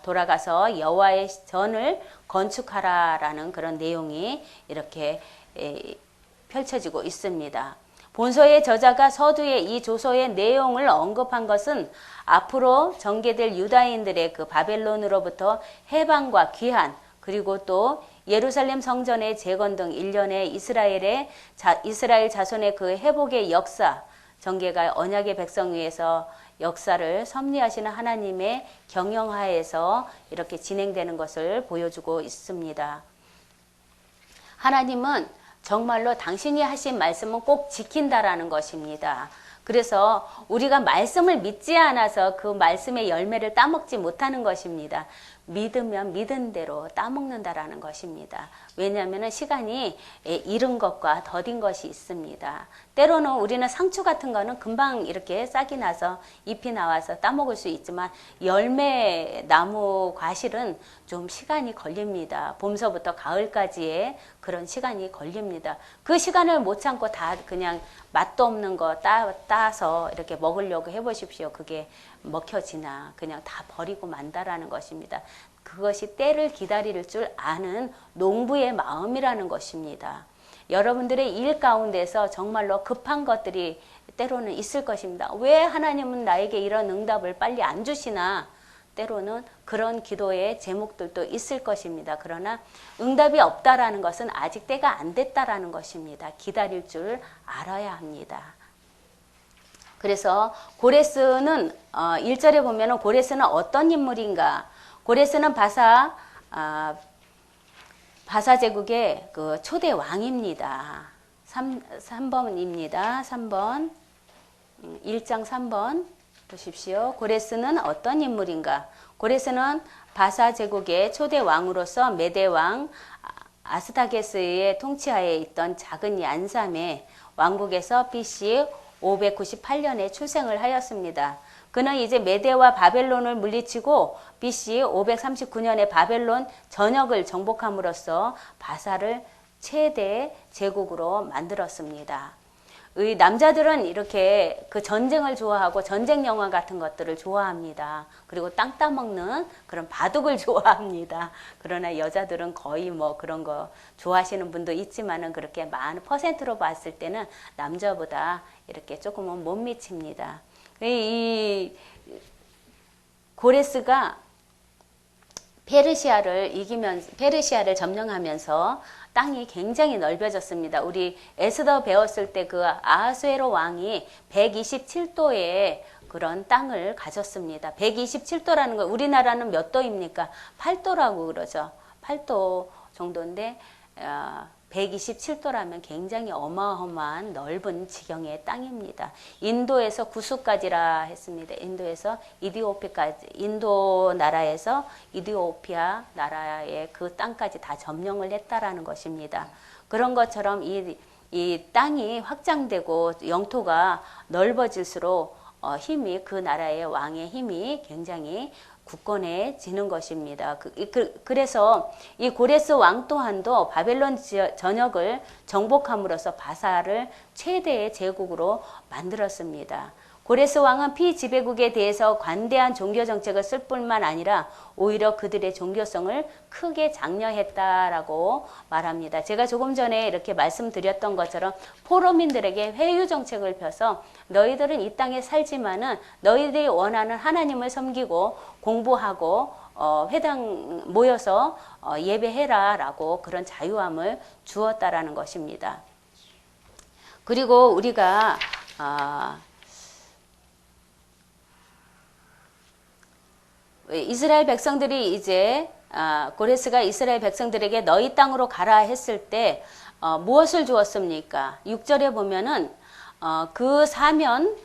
돌아가서 여호와의 전을 건축하라라는 그런 내용이 이렇게 펼쳐지고 있습니다. 본서의 저자가 서두에 이 조서의 내용을 언급한 것은 앞으로 전개될 유다인들의 그 바벨론으로부터 해방과 귀환, 그리고 또 예루살렘 성전의 재건 등 일련의 이스라엘 자손의 그 회복의 역사, 전개가 언약의 백성 위에서 역사를 섭리하시는 하나님의 경영하에서 이렇게 진행되는 것을 보여주고 있습니다. 하나님은 정말로 당신이 하신 말씀은 꼭 지킨다라는 것입니다. 그래서 우리가 말씀을 믿지 않아서 그 말씀의 열매를 따먹지 못하는 것입니다. 믿으면 믿은 대로 따먹는다라는 것입니다. 왜냐하면 시간이 잃은 것과 더딘 것이 있습니다. 때로는 우리는 상추 같은 거는 금방 이렇게 싹이 나서 잎이 나와서 따먹을 수 있지만 열매 나무 과실은 좀 시간이 걸립니다. 봄서부터 가을까지의 그런 시간이 걸립니다. 그 시간을 못 참고 다 그냥 맛도 없는 거 따서 이렇게 먹으려고 해보십시오. 그게 먹혀지나 그냥 다 버리고 만다라는 것입니다. 그것이 때를 기다릴 줄 아는 농부의 마음이라는 것입니다. 여러분들의 일 가운데서 정말로 급한 것들이 때로는 있을 것입니다. 왜 하나님은 나에게 이런 응답을 빨리 안 주시나? 때로는 그런 기도의 제목들도 있을 것입니다. 그러나 응답이 없다라는 것은 아직 때가 안 됐다라는 것입니다. 기다릴 줄 알아야 합니다. 그래서 고레스는 1절에 보면은 고레스는 어떤 인물인가? 고레스는 바사 제국의 그 초대 왕입니다. 3번입니다. 3번. 1장 3번 보십시오. 고레스는 어떤 인물인가? 고레스는 바사 제국의 초대 왕으로서 메대 왕 아스타게스의 통치하에 있던 작은 얀삼의 왕국에서 BC 598년에 출생을 하였습니다. 그는 이제 메대와 바벨론을 물리치고 BC 539년에 바벨론 전역을 정복함으로써 바사를 최대 제국으로 만들었습니다. 의 남자들은 이렇게 그 전쟁을 좋아하고 전쟁 영화 같은 것들을 좋아합니다. 그리고 땅 따먹는 그런 바둑을 좋아합니다. 그러나 여자들은 거의 뭐 그런 거 좋아하시는 분도 있지만은 그렇게 많은 퍼센트로 봤을 때는 남자보다 이렇게 조금은 못 미칩니다. 이 고레스가 페르시아를 점령하면서 땅이 굉장히 넓어졌습니다. 우리 에스더 배웠을 때 그 아하수에로 왕이 127도의 그런 땅을 가졌습니다. 127도라는 거 우리나라는 몇 도입니까? 8도라고 그러죠. 8도 정도인데 127도라면 굉장히 어마어마한 넓은 지경의 땅입니다. 인도에서 구스까지라 했습니다. 인도에서 이디오피아까지, 인도 나라에서 이디오피아 나라의 그 땅까지 다 점령을 했다라는 것입니다. 그런 것처럼 이 땅이 확장되고 영토가 넓어질수록 힘이 그 나라의 왕의 힘이 굉장히 굳건해지는 것입니다. 그래서 이 고레스 왕 또한도 바벨론 전역을 정복함으로써 바사를 최대의 제국으로 만들었습니다. 고레스 왕은 피지배국에 대해서 관대한 종교 정책을 쓸 뿐만 아니라 오히려 그들의 종교성을 크게 장려했다라고 말합니다. 제가 조금 전에 이렇게 말씀드렸던 것처럼 포로민들에게 회유 정책을 펴서 너희들은 이 땅에 살지만은 너희들이 원하는 하나님을 섬기고 공부하고 회당 모여서 예배해라라고 그런 자유함을 주었다라는 것입니다. 그리고 우리가 이스라엘 백성들이 이제 고레스가 이스라엘 백성들에게 너희 땅으로 가라 했을 때 무엇을 주었습니까? 6절에 보면은 그 사면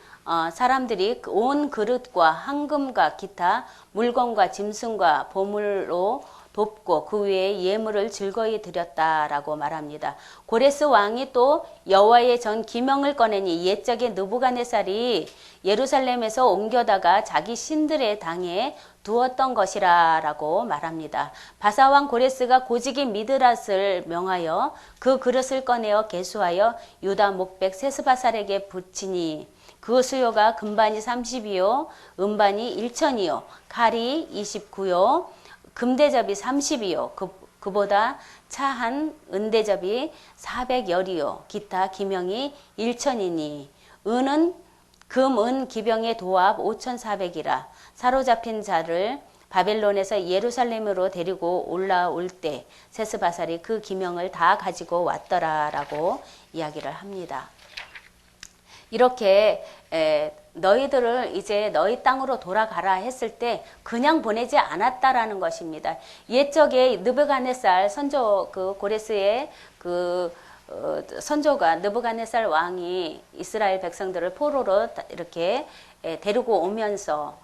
사람들이 온 그릇과 황금과 기타 물건과 짐승과 보물로 돕고 그 위에 예물을 즐거이 드렸다라고 말합니다. 고레스 왕이 또 여호와의 전 기명을 꺼내니 옛적에 느부갓네살이 예루살렘에서 옮겨다가 자기 신들의 당에 두었던 것이라라고 말합니다. 바사왕 고레스가 고지기 미드랏을 명하여 그 그릇을 꺼내어 계수하여 유다 목백 세스바살에게 붙이니 그 수요가 금반이 30이요 은반이 1천이요 칼이 29요 금대접이 30이요 그보다 차한 은대접이 400열이요 기타 기명이 1천이니 은은 금은 기병의 도합 5,400이라 사로잡힌 자를 바벨론에서 예루살렘으로 데리고 올라올 때 세스바살이 그 기명을 다 가지고 왔더라라고 이야기를 합니다. 이렇게 너희들을 이제 너희 땅으로 돌아가라 했을 때 그냥 보내지 않았다라는 것입니다. 옛적에 느부갓네살 선조 그 고레스의 그 선조가 느부갓네살 왕이 이스라엘 백성들을 포로로 이렇게 데리고 오면서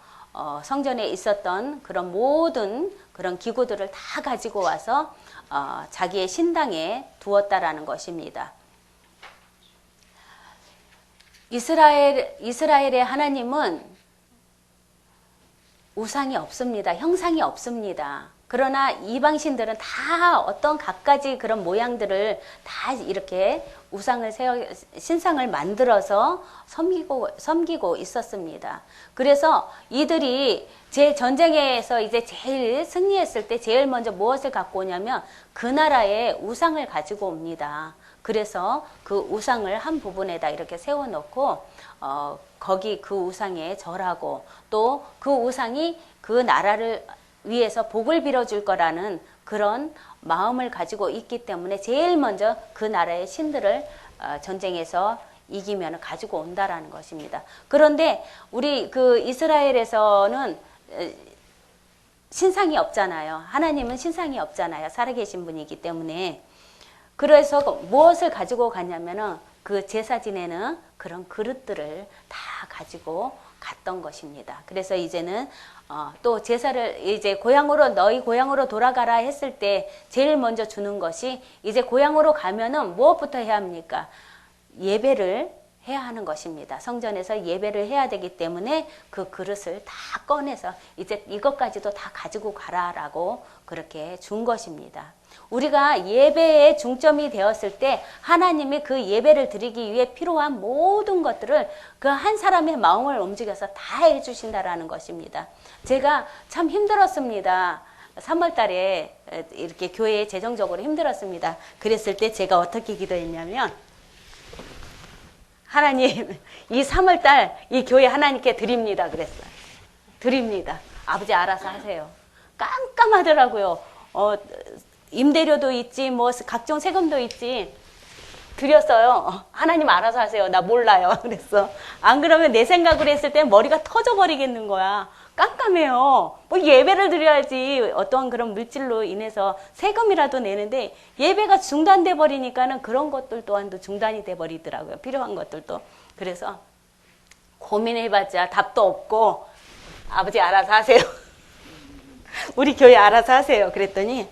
성전에 있었던 그런 모든 그런 기구들을 다 가지고 와서 자기의 신당에 두었다라는 것입니다. 이스라엘의 하나님은 우상이 없습니다. 형상이 없습니다. 그러나 이방신들은 다 어떤 갖가지 그런 모양들을 다 이렇게 우상을 신상을 만들어서 섬기고 있었습니다. 그래서 이들이 제 전쟁에서 이제 제일 승리했을 때 제일 먼저 무엇을 갖고 오냐면 그 나라의 우상을 가지고 옵니다. 그래서 그 우상을 한 부분에다 이렇게 세워놓고 거기 그 우상에 절하고 또 그 우상이 그 나라를 위해서 복을 빌어줄 거라는 그런 마음을 가지고 있기 때문에 제일 먼저 그 나라의 신들을 전쟁에서 이기면 가지고 온다라는 것입니다. 그런데 우리 그 이스라엘에서는 신상이 없잖아요. 하나님은 신상이 없잖아요. 살아계신 분이기 때문에. 그래서 무엇을 가지고 갔냐면은 그 제사 지내는 그런 그릇들을 다 가지고 갔던 것입니다. 그래서 이제는 또 제사를 이제 너희 고향으로 돌아가라 했을 때 제일 먼저 주는 것이 이제 고향으로 가면은 무엇부터 해야 합니까? 예배를 해야 하는 것입니다. 성전에서 예배를 해야 되기 때문에 그 그릇을 다 꺼내서 이제 이것까지도 다 가지고 가라라고 그렇게 준 것입니다. 우리가 예배의 중점이 되었을 때 하나님이 그 예배를 드리기 위해 필요한 모든 것들을 그 한 사람의 마음을 움직여서 다 해주신다라는 것입니다. 제가 참 힘들었습니다. 3월 달에 이렇게 교회에 재정적으로 힘들었습니다. 그랬을 때 제가 어떻게 기도했냐면 하나님, 이 3월달 이 교회 하나님께 드립니다. 그랬어요. 드립니다. 아버지 알아서 하세요. 깜깜하더라고요. 임대료도 있지, 뭐 각종 세금도 있지. 드렸어요. 하나님 알아서 하세요. 나 몰라요. 그랬어. 안 그러면 내 생각으로 했을 때 머리가 터져버리겠는 거야. 깜깜해요. 뭐 예배를 드려야지 어떠한 그런 물질로 인해서 세금이라도 내는데 예배가 중단돼 버리니까는 그런 것들 또한도 중단이 돼 버리더라고요. 필요한 것들도. 그래서 고민해봤자 답도 없고 아버지 알아서 하세요. 우리 교회 알아서 하세요. 그랬더니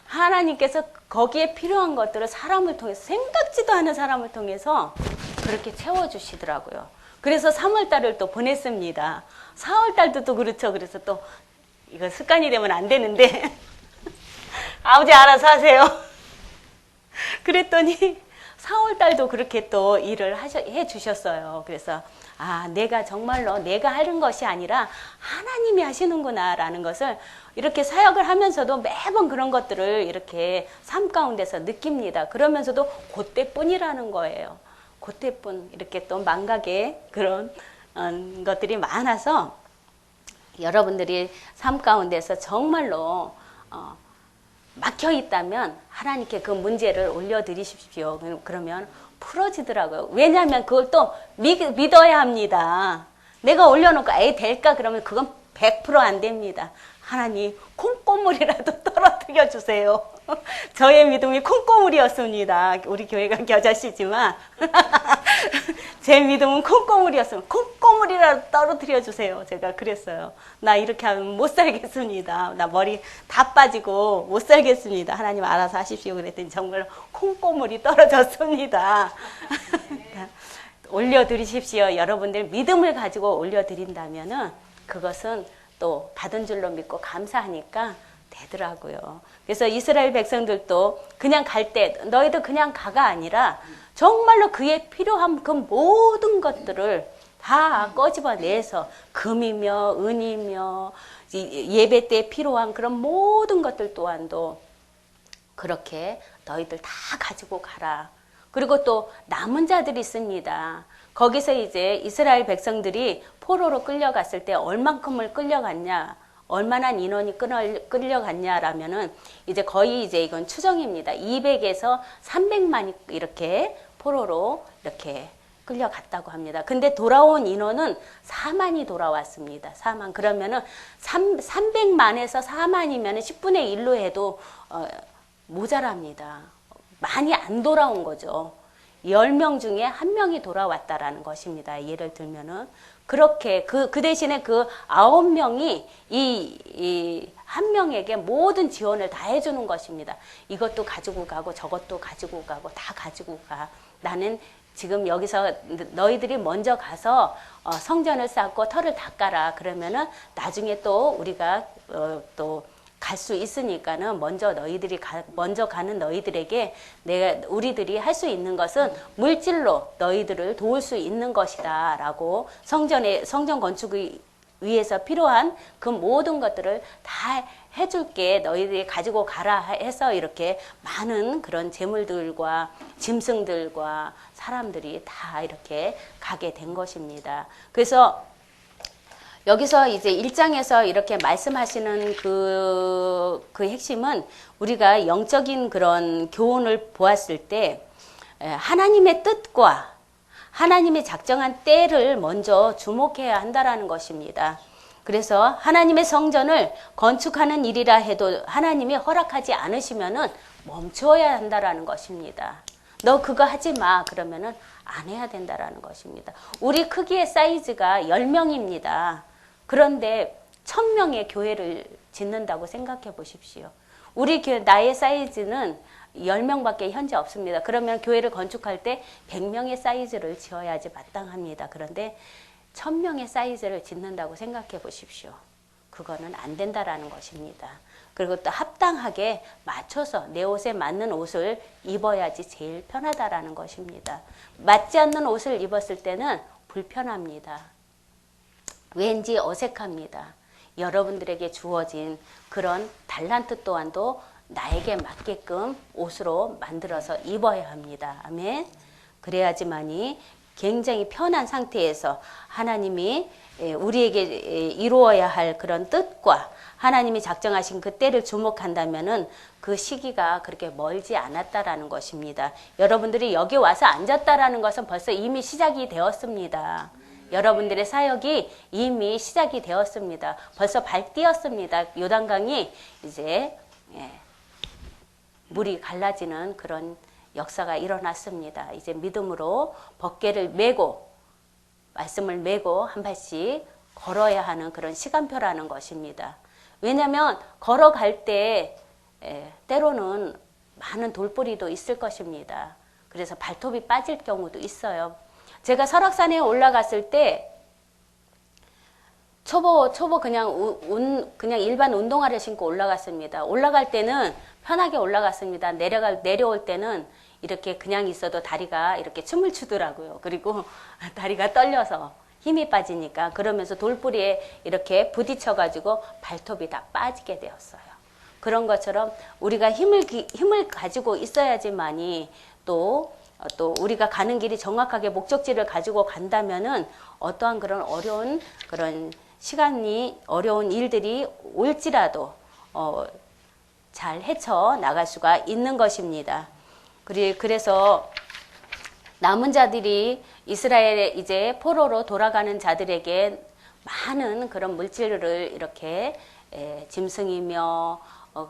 하나님께서 거기에 필요한 것들을 사람을 통해서 생각지도 않은 사람을 통해서 그렇게 채워주시더라고요. 그래서 3월달을 또 보냈습니다. 4월달도 또 그렇죠. 그래서 또 이거 습관이 되면 안 되는데 아버지 알아서 하세요. 그랬더니 4월달도 그렇게 또 일을 해주셨어요. 그래서 내가 정말로 내가 하는 것이 아니라 하나님이 하시는구나 라는 것을 이렇게 사역을 하면서도 매번 그런 것들을 이렇게 삶 가운데서 느낍니다. 그러면서도 그때뿐이라는 거예요. 그때뿐 이렇게 또 망각의 그런 것들이 많아서 여러분들이 삶 가운데서 정말로 막혀 있다면 하나님께 그 문제를 올려드리십시오. 그러면 풀어지더라고요. 왜냐하면 그걸 또 믿어야 합니다. 내가 올려놓고 될까? 그러면 그건 100% 안 됩니다. 하나님 콩고물이라도 떨어뜨려 주세요. 저의 믿음이 콩고물이었습니다. 우리 교회가 겨자씨지만 제 믿음은 콩고물이었습니다. 콩고물이라도 떨어뜨려 주세요. 제가 그랬어요. 나 이렇게 하면 못 살겠습니다. 나 머리 다 빠지고 못 살겠습니다. 하나님 알아서 하십시오. 그랬더니 정말 콩고물이 떨어졌습니다. 올려드리십시오. 여러분들 믿음을 가지고 올려드린다면은 그것은 또 받은 줄로 믿고 감사하니까 되더라고요. 그래서 이스라엘 백성들도 그냥 갈 때 너희들 그냥 가가 아니라 정말로 그에 필요한 그 모든 것들을 다 꺼집어내서 금이며 은이며 예배 때 필요한 그런 모든 것들 또한도 그렇게 너희들 다 가지고 가라. 그리고 또 남은 자들이 있습니다. 거기서 이제 이스라엘 백성들이 포로로 끌려갔을 때 얼만큼을 끌려갔냐, 얼마나 인원이 끌려갔냐라면은 이제 거의 이제 이건 추정입니다. 200에서 300만이 이렇게 포로로 이렇게 끌려갔다고 합니다. 근데 돌아온 인원은 4만이 돌아왔습니다. 4만. 그러면은 300만에서 4만이면 10분의 1로 해도 모자랍니다. 많이 안 돌아온 거죠. 10명 중에 1명이 돌아왔다라는 것입니다. 예를 들면은 그렇게 그 대신에 그 9명이 이 한 명에게 모든 지원을 다 해주는 것입니다. 이것도 가지고 가고 저것도 가지고 가고 다 가지고 가. 나는 지금 여기서 너희들이 먼저 가서 성전을 쌓고 터를 닦아라. 그러면은 나중에 또 우리가 또 갈 수 있으니까는 먼저 가는 너희들에게 우리들이 할 수 있는 것은 물질로 너희들을 도울 수 있는 것이다라고 성전 건축을 위해서 필요한 그 모든 것들을 다 해줄게. 너희들이 가지고 가라 해서 이렇게 많은 그런 재물들과 짐승들과 사람들이 다 이렇게 가게 된 것입니다. 그래서 여기서 이제 1장에서 이렇게 말씀하시는 그 핵심은 우리가 영적인 그런 교훈을 보았을 때 하나님의 뜻과 하나님이 작정한 때를 먼저 주목해야 한다라는 것입니다. 그래서 하나님의 성전을 건축하는 일이라 해도 하나님이 허락하지 않으시면은 멈춰야 한다라는 것입니다. 너 그거 하지 마. 그러면은 안 해야 된다라는 것입니다. 우리 크기의 사이즈가 10명입니다. 그런데 1000명의 교회를 짓는다고 생각해 보십시오. 우리 나의 사이즈는 10명밖에 현재 없습니다. 그러면 교회를 건축할 때 100명의 사이즈를 지어야지 마땅합니다. 그런데 1000명의 사이즈를 짓는다고 생각해 보십시오. 그거는 안 된다라는 것입니다. 그리고 또 합당하게 맞춰서 내 옷에 맞는 옷을 입어야지 제일 편하다라는 것입니다. 맞지 않는 옷을 입었을 때는 불편합니다. 왠지 어색합니다. 여러분들에게 주어진 그런 달란트 또한도 나에게 맞게끔 옷으로 만들어서 입어야 합니다. 아멘. 그래야지만이 굉장히 편한 상태에서 하나님이 우리에게 이루어야 할 그런 뜻과 하나님이 작정하신 그 때를 주목한다면은 그 시기가 그렇게 멀지 않았다라는 것입니다. 여러분들이 여기 와서 앉았다라는 것은 벌써 이미 시작이 되었습니다. 여러분들의 사역이 이미 시작이 되었습니다. 벌써 발 띄었습니다. 요단강이 이제 물이 갈라지는 그런 역사가 일어났습니다. 이제 믿음으로 법궤를 메고 말씀을 메고 한 발씩 걸어야 하는 그런 시간표라는 것입니다. 왜냐하면 걸어갈 때 때로는 많은 돌뿌리도 있을 것입니다. 그래서 발톱이 빠질 경우도 있어요. 제가 설악산에 올라갔을 때 초보 그냥 일반 운동화를 신고 올라갔습니다. 올라갈 때는 편하게 올라갔습니다. 내려올 때는 이렇게 그냥 있어도 다리가 이렇게 춤을 추더라고요. 그리고 다리가 떨려서 힘이 빠지니까 그러면서 돌뿌리에 이렇게 부딪혀가지고 발톱이 다 빠지게 되었어요. 그런 것처럼 우리가 힘을 가지고 있어야지만이 또 우리가 가는 길이 정확하게 목적지를 가지고 간다면은 어떠한 그런 어려운 그런 시간이 어려운 일들이 올지라도 잘 헤쳐 나갈 수가 있는 것입니다. 그래서 남은 자들이 이스라엘에 이제 포로로 돌아가는 자들에게 많은 그런 물질을 이렇게 짐승이며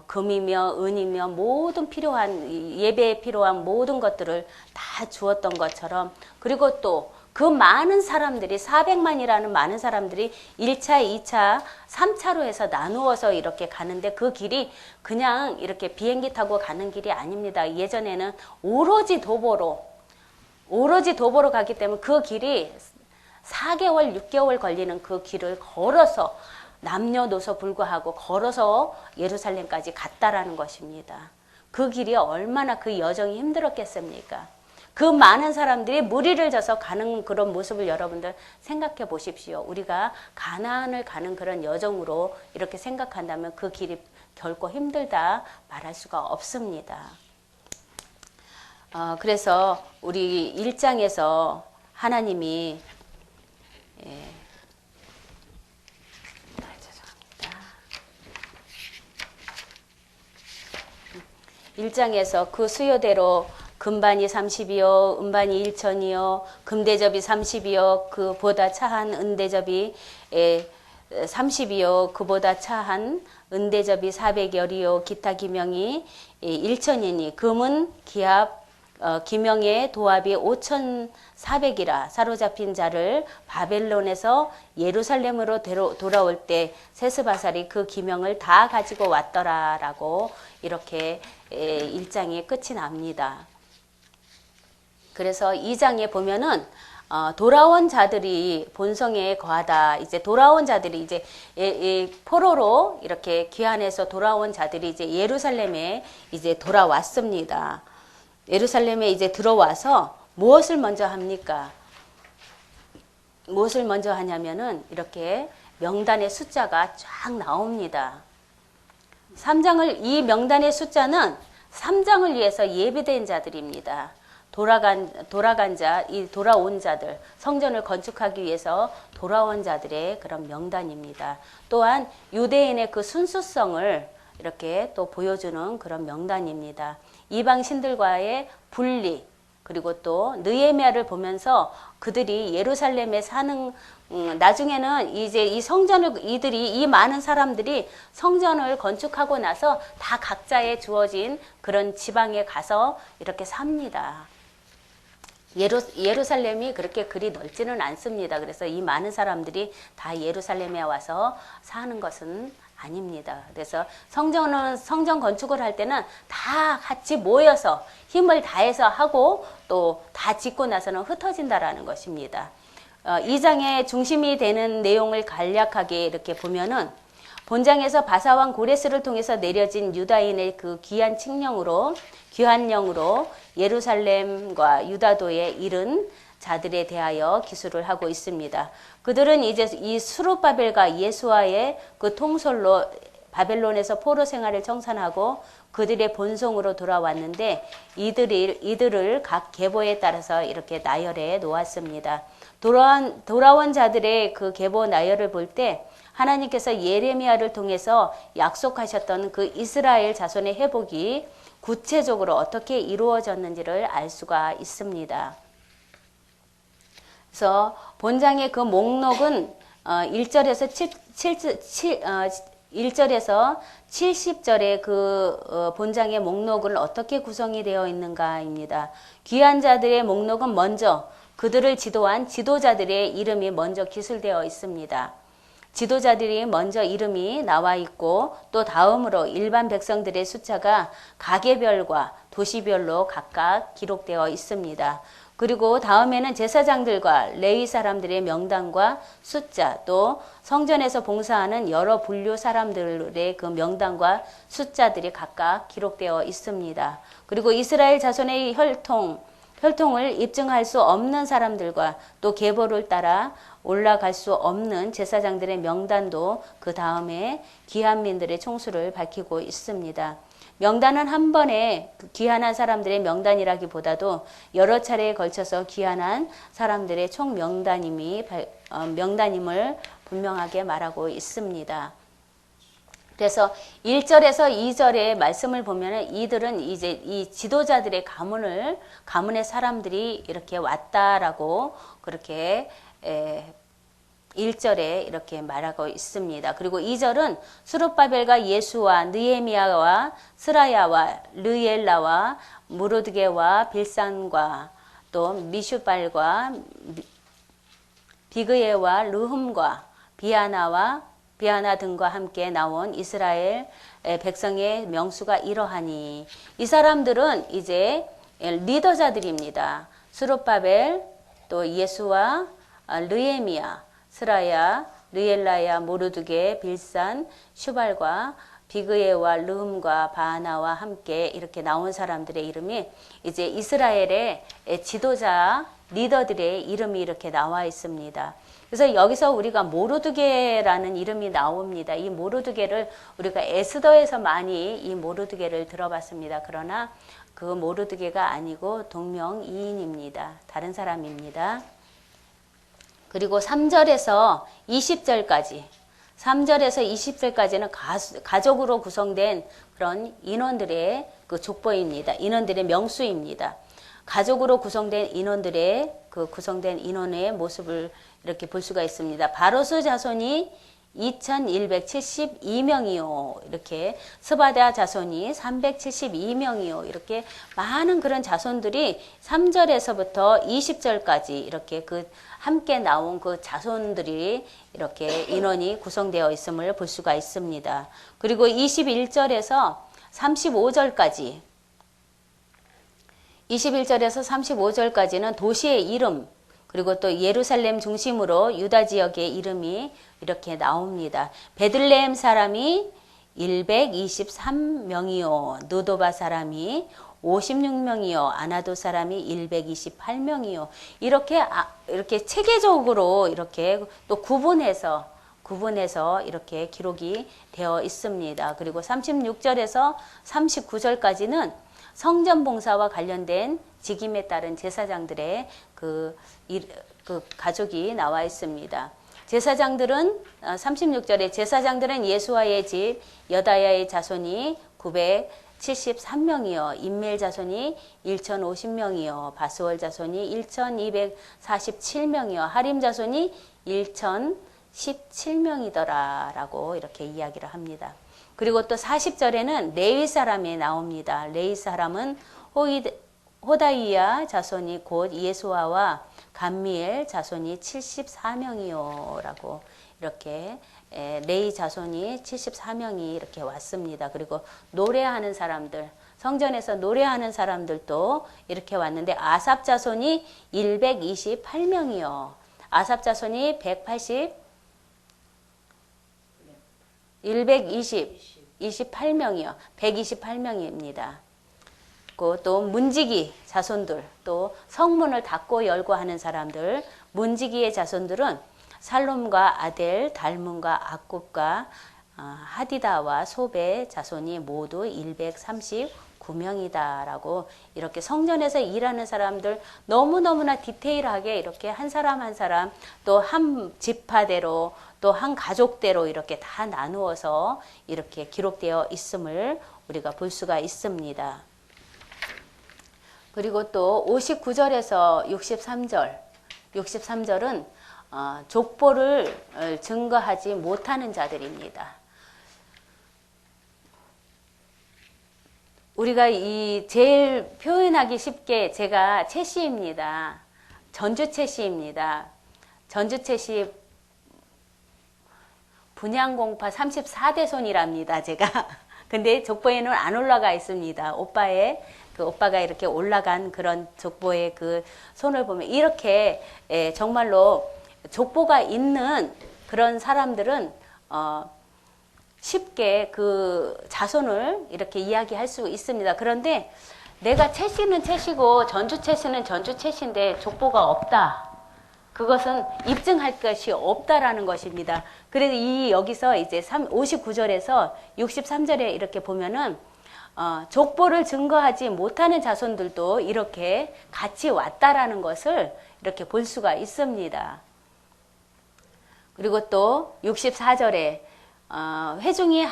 금이며 은이며 모든 필요한 예배에 필요한 모든 것들을 다 주었던 것처럼, 그리고 또 그 많은 사람들이 400만이라는 많은 사람들이 1차, 2차, 3차로 해서 나누어서 이렇게 가는데 그 길이 그냥 이렇게 비행기 타고 가는 길이 아닙니다. 예전에는 오로지 도보로 가기 때문에 그 길이 4개월, 6개월 걸리는 그 길을 걸어서 남녀노소 불구하고 걸어서 예루살렘까지 갔다라는 것입니다. 그 길이 얼마나 그 여정이 힘들었겠습니까? 그 많은 사람들이 무리를 져서 가는 그런 모습을 여러분들 생각해 보십시오. 우리가 가나안을 가는 그런 여정으로 이렇게 생각한다면 그 길이 결코 힘들다 말할 수가 없습니다. 그래서 우리 1장에서 하나님이 1장에서 그 수요대로 금반이 30이요, 은반이 1천이요, 금대접이 30이요, 그보다 차한 은대접이 30이요, 그보다 차한 은대접이 400열이요, 기타 기명이 1천이니 금은 기합 기명의 도합이 5,400이라 사로잡힌 자를 바벨론에서 예루살렘으로 돌아올 때 세스바살이 그 기명을 다 가지고 왔더라라고 이렇게 1장이 끝이 납니다. 그래서 2장에 보면은 돌아온 자들이 본성에 거하다. 이제 돌아온 자들이 이제 포로로 이렇게 귀환해서 돌아온 자들이 이제 예루살렘에 이제 돌아왔습니다. 예루살렘에 이제 들어와서 무엇을 먼저 합니까? 무엇을 먼저 하냐면은 이렇게 명단의 숫자가 쫙 나옵니다. 3장을, 이 명단의 숫자는 3장을 위해서 예비된 자들입니다. 돌아온 자들, 성전을 건축하기 위해서 돌아온 자들의 그런 명단입니다. 또한 유대인의 그 순수성을 이렇게 또 보여주는 그런 명단입니다. 이방 신들과의 분리, 그리고 또 느헤미야를 보면서 그들이 예루살렘에 사는 나중에는 이제 이 성전을 이 많은 사람들이 성전을 건축하고 나서 다 각자의 주어진 그런 지방에 가서 이렇게 삽니다. 예루살렘이 그렇게 그리 넓지는 않습니다. 그래서 이 많은 사람들이 다 예루살렘에 와서 사는 것은 아닙니다. 그래서 성전 건축을 할 때는 다 같이 모여서 힘을 다해서 하고 또 다 짓고 나서는 흩어진다라는 것입니다. 2장의 중심이 되는 내용을 간략하게 이렇게 보면은 본장에서 바사왕 고레스를 통해서 내려진 유다인의 그 귀한령으로 예루살렘과 유다도에 이른 자들에 대하여 기술을 하고 있습니다. 그들은 이제 이 스룹바벨과 예수와의 그 통솔로 바벨론에서 포로 생활을 청산하고 그들의 본성으로 돌아왔는데 이들을 각 계보에 따라서 이렇게 나열해 놓았습니다. 돌아온 자들의 그 계보 나열을 볼 때 하나님께서 예레미야를 통해서 약속하셨던 그 이스라엘 자손의 회복이 구체적으로 어떻게 이루어졌는지를 알 수가 있습니다. 그래서 본장의 그 목록은 1절에서 70절의 그 본장의 목록을 어떻게 구성이 되어 있는가입니다. 귀한 자들의 목록은 먼저 그들을 지도한 지도자들의 이름이 먼저 기술되어 있습니다. 지도자들이 먼저 이름이 나와 있고 또 다음으로 일반 백성들의 숫자가 가게별과 도시별로 각각 기록되어 있습니다. 그리고 다음에는 제사장들과 레위 사람들의 명단과 숫자, 또 성전에서 봉사하는 여러 분류 사람들의 그 명단과 숫자들이 각각 기록되어 있습니다. 그리고 이스라엘 자손의 혈통을 입증할 수 없는 사람들과 또 계보를 따라 올라갈 수 없는 제사장들의 명단도 그 다음에 귀한민들의 총수를 밝히고 있습니다. 명단은 한 번에 귀환한 사람들의 명단이라기보다도 여러 차례에 걸쳐서 귀환한 사람들의 총 명단임을 분명하게 말하고 있습니다. 그래서 1절에서 2절의 말씀을 보면 이들은 이제 이 지도자들의 가문의 사람들이 이렇게 왔다라고 그렇게 1절에 이렇게 말하고 있습니다. 그리고 2절은 스룹바벨과 예수와 느헤미야와 스라야와 르엘라와 무르드게와 빌산과 또 미슈발과 비그예와 르흠과 비아나 등과 함께 나온 이스라엘 백성의 명수가 이러하니, 이 사람들은 이제 리더자들입니다. 스룹바벨, 또 예수와 느헤미야, 스라야, 르엘라야, 모르드게, 빌산, 슈발과 비그예와 르흠과 바하나와 함께 이렇게 나온 사람들의 이름이 이제 이스라엘의 지도자 리더들의 이름이 이렇게 나와 있습니다. 그래서 여기서 우리가 모르드게라는 이름이 나옵니다. 이 모르드게를 우리가 에스더에서 많이 이 모르드게를 들어봤습니다. 그러나 그 모르드게가 아니고 동명이인입니다. 다른 사람입니다. 그리고 3절에서 20절까지 3절에서 20절까지는 가족으로 구성된 그런 인원들의 그 족보입니다. 인원들의 명수입니다. 가족으로 구성된 인원들의 그 구성된 인원의 모습을 이렇게 볼 수가 있습니다. 바로스 자손이 2172명이요. 이렇게 스바다 자손이 372명이요. 이렇게 많은 그런 자손들이 3절에서부터 20절까지 이렇게 그 함께 나온 그 자손들이 이렇게 인원이 구성되어 있음을 볼 수가 있습니다. 그리고 21절에서 35절까지 21절에서 35절까지는 도시의 이름, 그리고 또 예루살렘 중심으로 유다 지역의 이름이 이렇게 나옵니다. 베들레헴 사람이 123명이요. 느도바 사람이 56명이요. 아나도 사람이 128명이요. 이렇게 체계적으로 이렇게 또 구분해서 이렇게 기록이 되어 있습니다. 그리고 36절에서 39절까지는 성전 봉사와 관련된 직임에 따른 제사장들의 그 가족이 나와 있습니다. 제사장들은 36절에 제사장들은 예수와의 집 여다야의 자손이 973명이요. 인멜 자손이 1050명이요. 바스월 자손이 1247명이요. 하림 자손이 1017명이더라 라고 이렇게 이야기를 합니다. 그리고 또 40절에는 레위 사람이 나옵니다. 레위 사람은 호다이야 자손이 곧 예수아와 감미엘 자손이 74명이요 라고 이렇게 레위 자손이 74명이 이렇게 왔습니다. 그리고 노래하는 사람들, 성전에서 노래하는 사람들도 이렇게 왔는데 아삽 자손이 128명이요. 아삽 자손이 128명이요. 128명입니다. 또 문지기 자손들, 또 성문을 닫고 열고 하는 사람들, 문지기의 자손들은 살롬과 아델, 달문과 악굽과 하디다와 소베 자손이 모두 139명이다 라고 이렇게 성전에서 일하는 사람들 너무너무나 디테일하게 이렇게 한 사람 한 사람 또 한 지파대로 또 한 가족대로 이렇게 다 나누어서 이렇게 기록되어 있음을 우리가 볼 수가 있습니다. 그리고 또 59절에서 63절은 족보를 증거하지 못하는 자들입니다. 우리가 제일 표현하기 쉽게 제가 채씨입니다. 전주 채씨입니다. 전주 채씨 분양공파 34대손이랍니다. 제가. 근데 족보에는 안 올라가 있습니다. 오빠가 이렇게 올라간 그런 족보의 그 손을 보면 이렇게 정말로 족보가 있는 그런 사람들은 쉽게 그 자손을 이렇게 이야기할 수 있습니다. 그런데 내가 채씨는 채씨고 전주 채씨는 전주 채씨인데 족보가 없다. 그것은 입증할 것이 없다라는 것입니다. 그래서 여기서 이제 59절에서 63절에 이렇게 보면은 족보를 증거하지 못하는 자손들도 이렇게 같이 왔다라는 것을 이렇게 볼 수가 있습니다. 그리고 또 64절에 회중이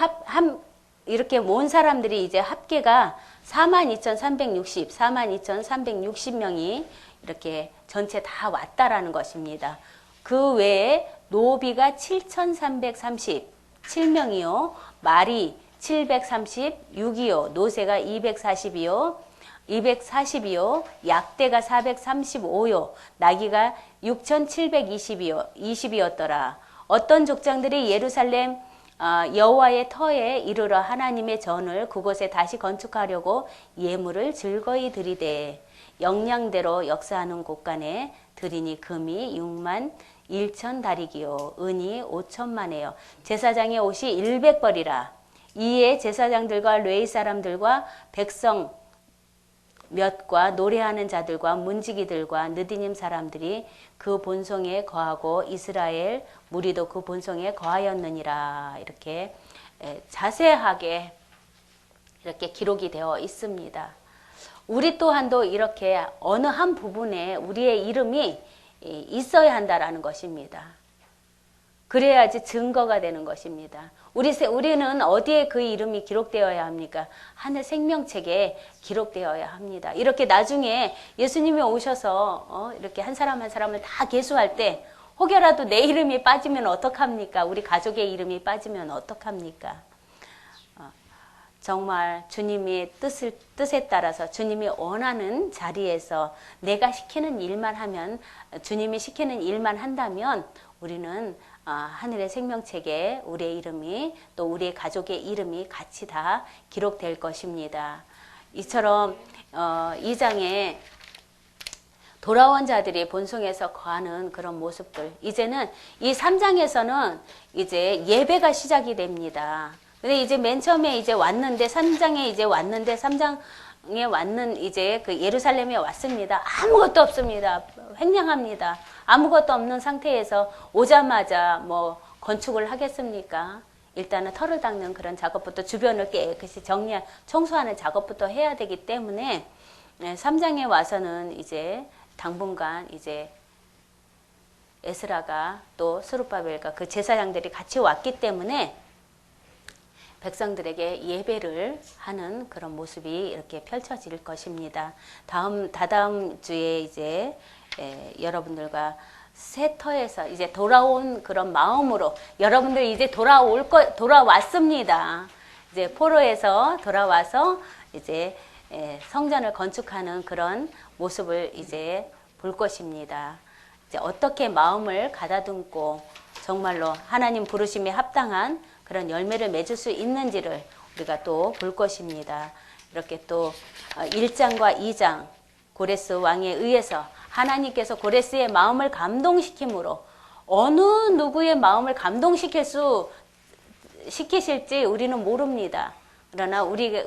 이렇게 모은 사람들이 이제 합계가 42,360명이 이렇게 전체 다 왔다라는 것입니다. 그 외에 노비가 7,337명이요. 말이 736이요. 노새가 240이요. 약대가 435요. 나귀가 6,720이었더라. 어떤 족장들이 예루살렘 여호와의 터에 이르러 하나님의 전을 그곳에 다시 건축하려고 예물을 즐거이 드리되 역량대로 역사하는 곳간에 드리니 금이 6만 1천 다리기요 은이 5천만에요. 제사장의 옷이 100벌이라. 이에 제사장들과 레위 사람들과 백성 몇과 노래하는 자들과 문지기들과 느디님 사람들이 그 본성에 거하고 이스라엘 무리도 그 본성에 거하였느니라. 이렇게 자세하게 이렇게 기록이 되어 있습니다. 우리 또한도 이렇게 어느 한 부분에 우리의 이름이 있어야 한다라는 것입니다. 그래야지 증거가 되는 것입니다. 우리는 어디에 그 이름이 기록되어야 합니까? 하늘 생명책에 기록되어야 합니다. 이렇게 나중에 예수님이 오셔서 이렇게 한 사람 한 사람을 다 계수할 때 혹여라도 내 이름이 빠지면 어떡합니까? 우리 가족의 이름이 빠지면 어떡합니까? 정말 주님의 뜻에 따라서 주님이 원하는 자리에서 내가 시키는 일만 하면, 주님이 시키는 일만 한다면 우리는 하늘의 생명책에 우리의 이름이 또 우리의 가족의 이름이 같이 다 기록될 것입니다. 이처럼 2장에 돌아온 자들이 본성에서 거하는 그런 모습들, 이제는 이 3장에서는 이제 예배가 시작이 됩니다. 근데 이제 맨 처음에 이제 왔는데 3장에 이제 왔는데 3장에 왔는 이제 그 예루살렘에 왔습니다. 아무것도 없습니다. 횡령합니다. 아무것도 없는 상태에서 오자마자 뭐 건축을 하겠습니까? 일단은 털을 닦는 그런 작업부터 주변을 깨끗이 청소하는 작업부터 해야 되기 때문에 3장에 와서는 이제 당분간 이제 에스라가 또 스룹바벨과 그 제사장들이 같이 왔기 때문에 백성들에게 예배를 하는 그런 모습이 이렇게 펼쳐질 것입니다. 다다음 주에 이제 여러분들과 새 터에서 이제 돌아온 그런 마음으로 여러분들 이제 돌아왔습니다. 이제 포로에서 돌아와서 이제 성전을 건축하는 그런 모습을 이제 볼 것입니다. 이제 어떻게 마음을 가다듬고 정말로 하나님 부르심에 합당한 그런 열매를 맺을 수 있는지를 우리가 또 볼 것입니다. 이렇게 또 1장과 2장 고레스 왕에 의해서 하나님께서 고레스의 마음을 감동시킴으로 어느 누구의 마음을 감동시키실지 우리는 모릅니다. 그러나 우리에게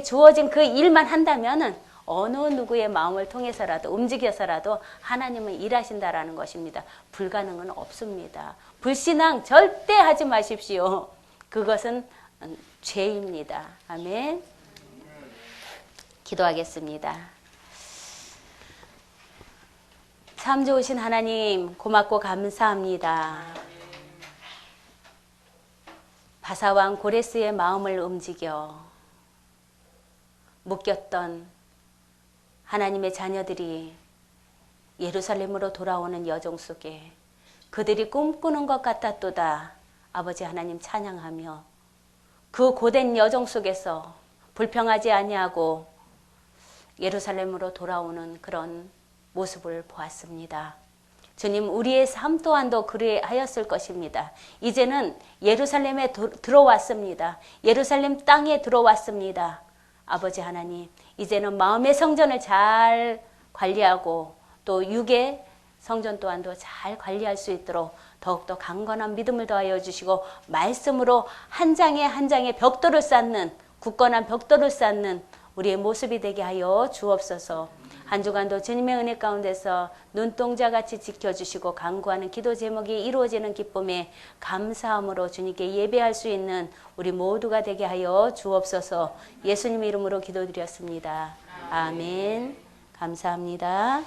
주어진 그 일만 한다면은 어느 누구의 마음을 통해서라도 움직여서라도 하나님은 일하신다라는 것입니다. 불가능은 없습니다. 불신앙 절대 하지 마십시오. 그것은 죄입니다. 아멘. 기도하겠습니다. 참 좋으신 하나님 고맙고 감사합니다. 바사왕 고레스의 마음을 움직여 묶였던 하나님의 자녀들이 예루살렘으로 돌아오는 여정 속에 그들이 꿈꾸는 것 같았도다. 아버지 하나님 찬양하며 그 고된 여정 속에서 불평하지 아니하고 예루살렘으로 돌아오는 그런 모습을 보았습니다. 주님, 우리의 삶 또한도 그리하였을 것입니다. 이제는 예루살렘에 들어왔습니다. 예루살렘 땅에 들어왔습니다. 아버지 하나님, 이제는 마음의 성전을 잘 관리하고 또 육의 성전 또한도 잘 관리할 수 있도록 더욱더 강건한 믿음을 더하여 주시고 말씀으로 한 장에 한 장에 벽돌을 쌓는, 굳건한 벽돌을 쌓는 우리의 모습이 되게 하여 주옵소서. 한 주간도 주님의 은혜 가운데서 눈동자같이 지켜주시고 간구하는 기도 제목이 이루어지는 기쁨에 감사함으로 주님께 예배할 수 있는 우리 모두가 되게 하여 주옵소서. 예수님 이름으로 기도드렸습니다. 아멘. 감사합니다.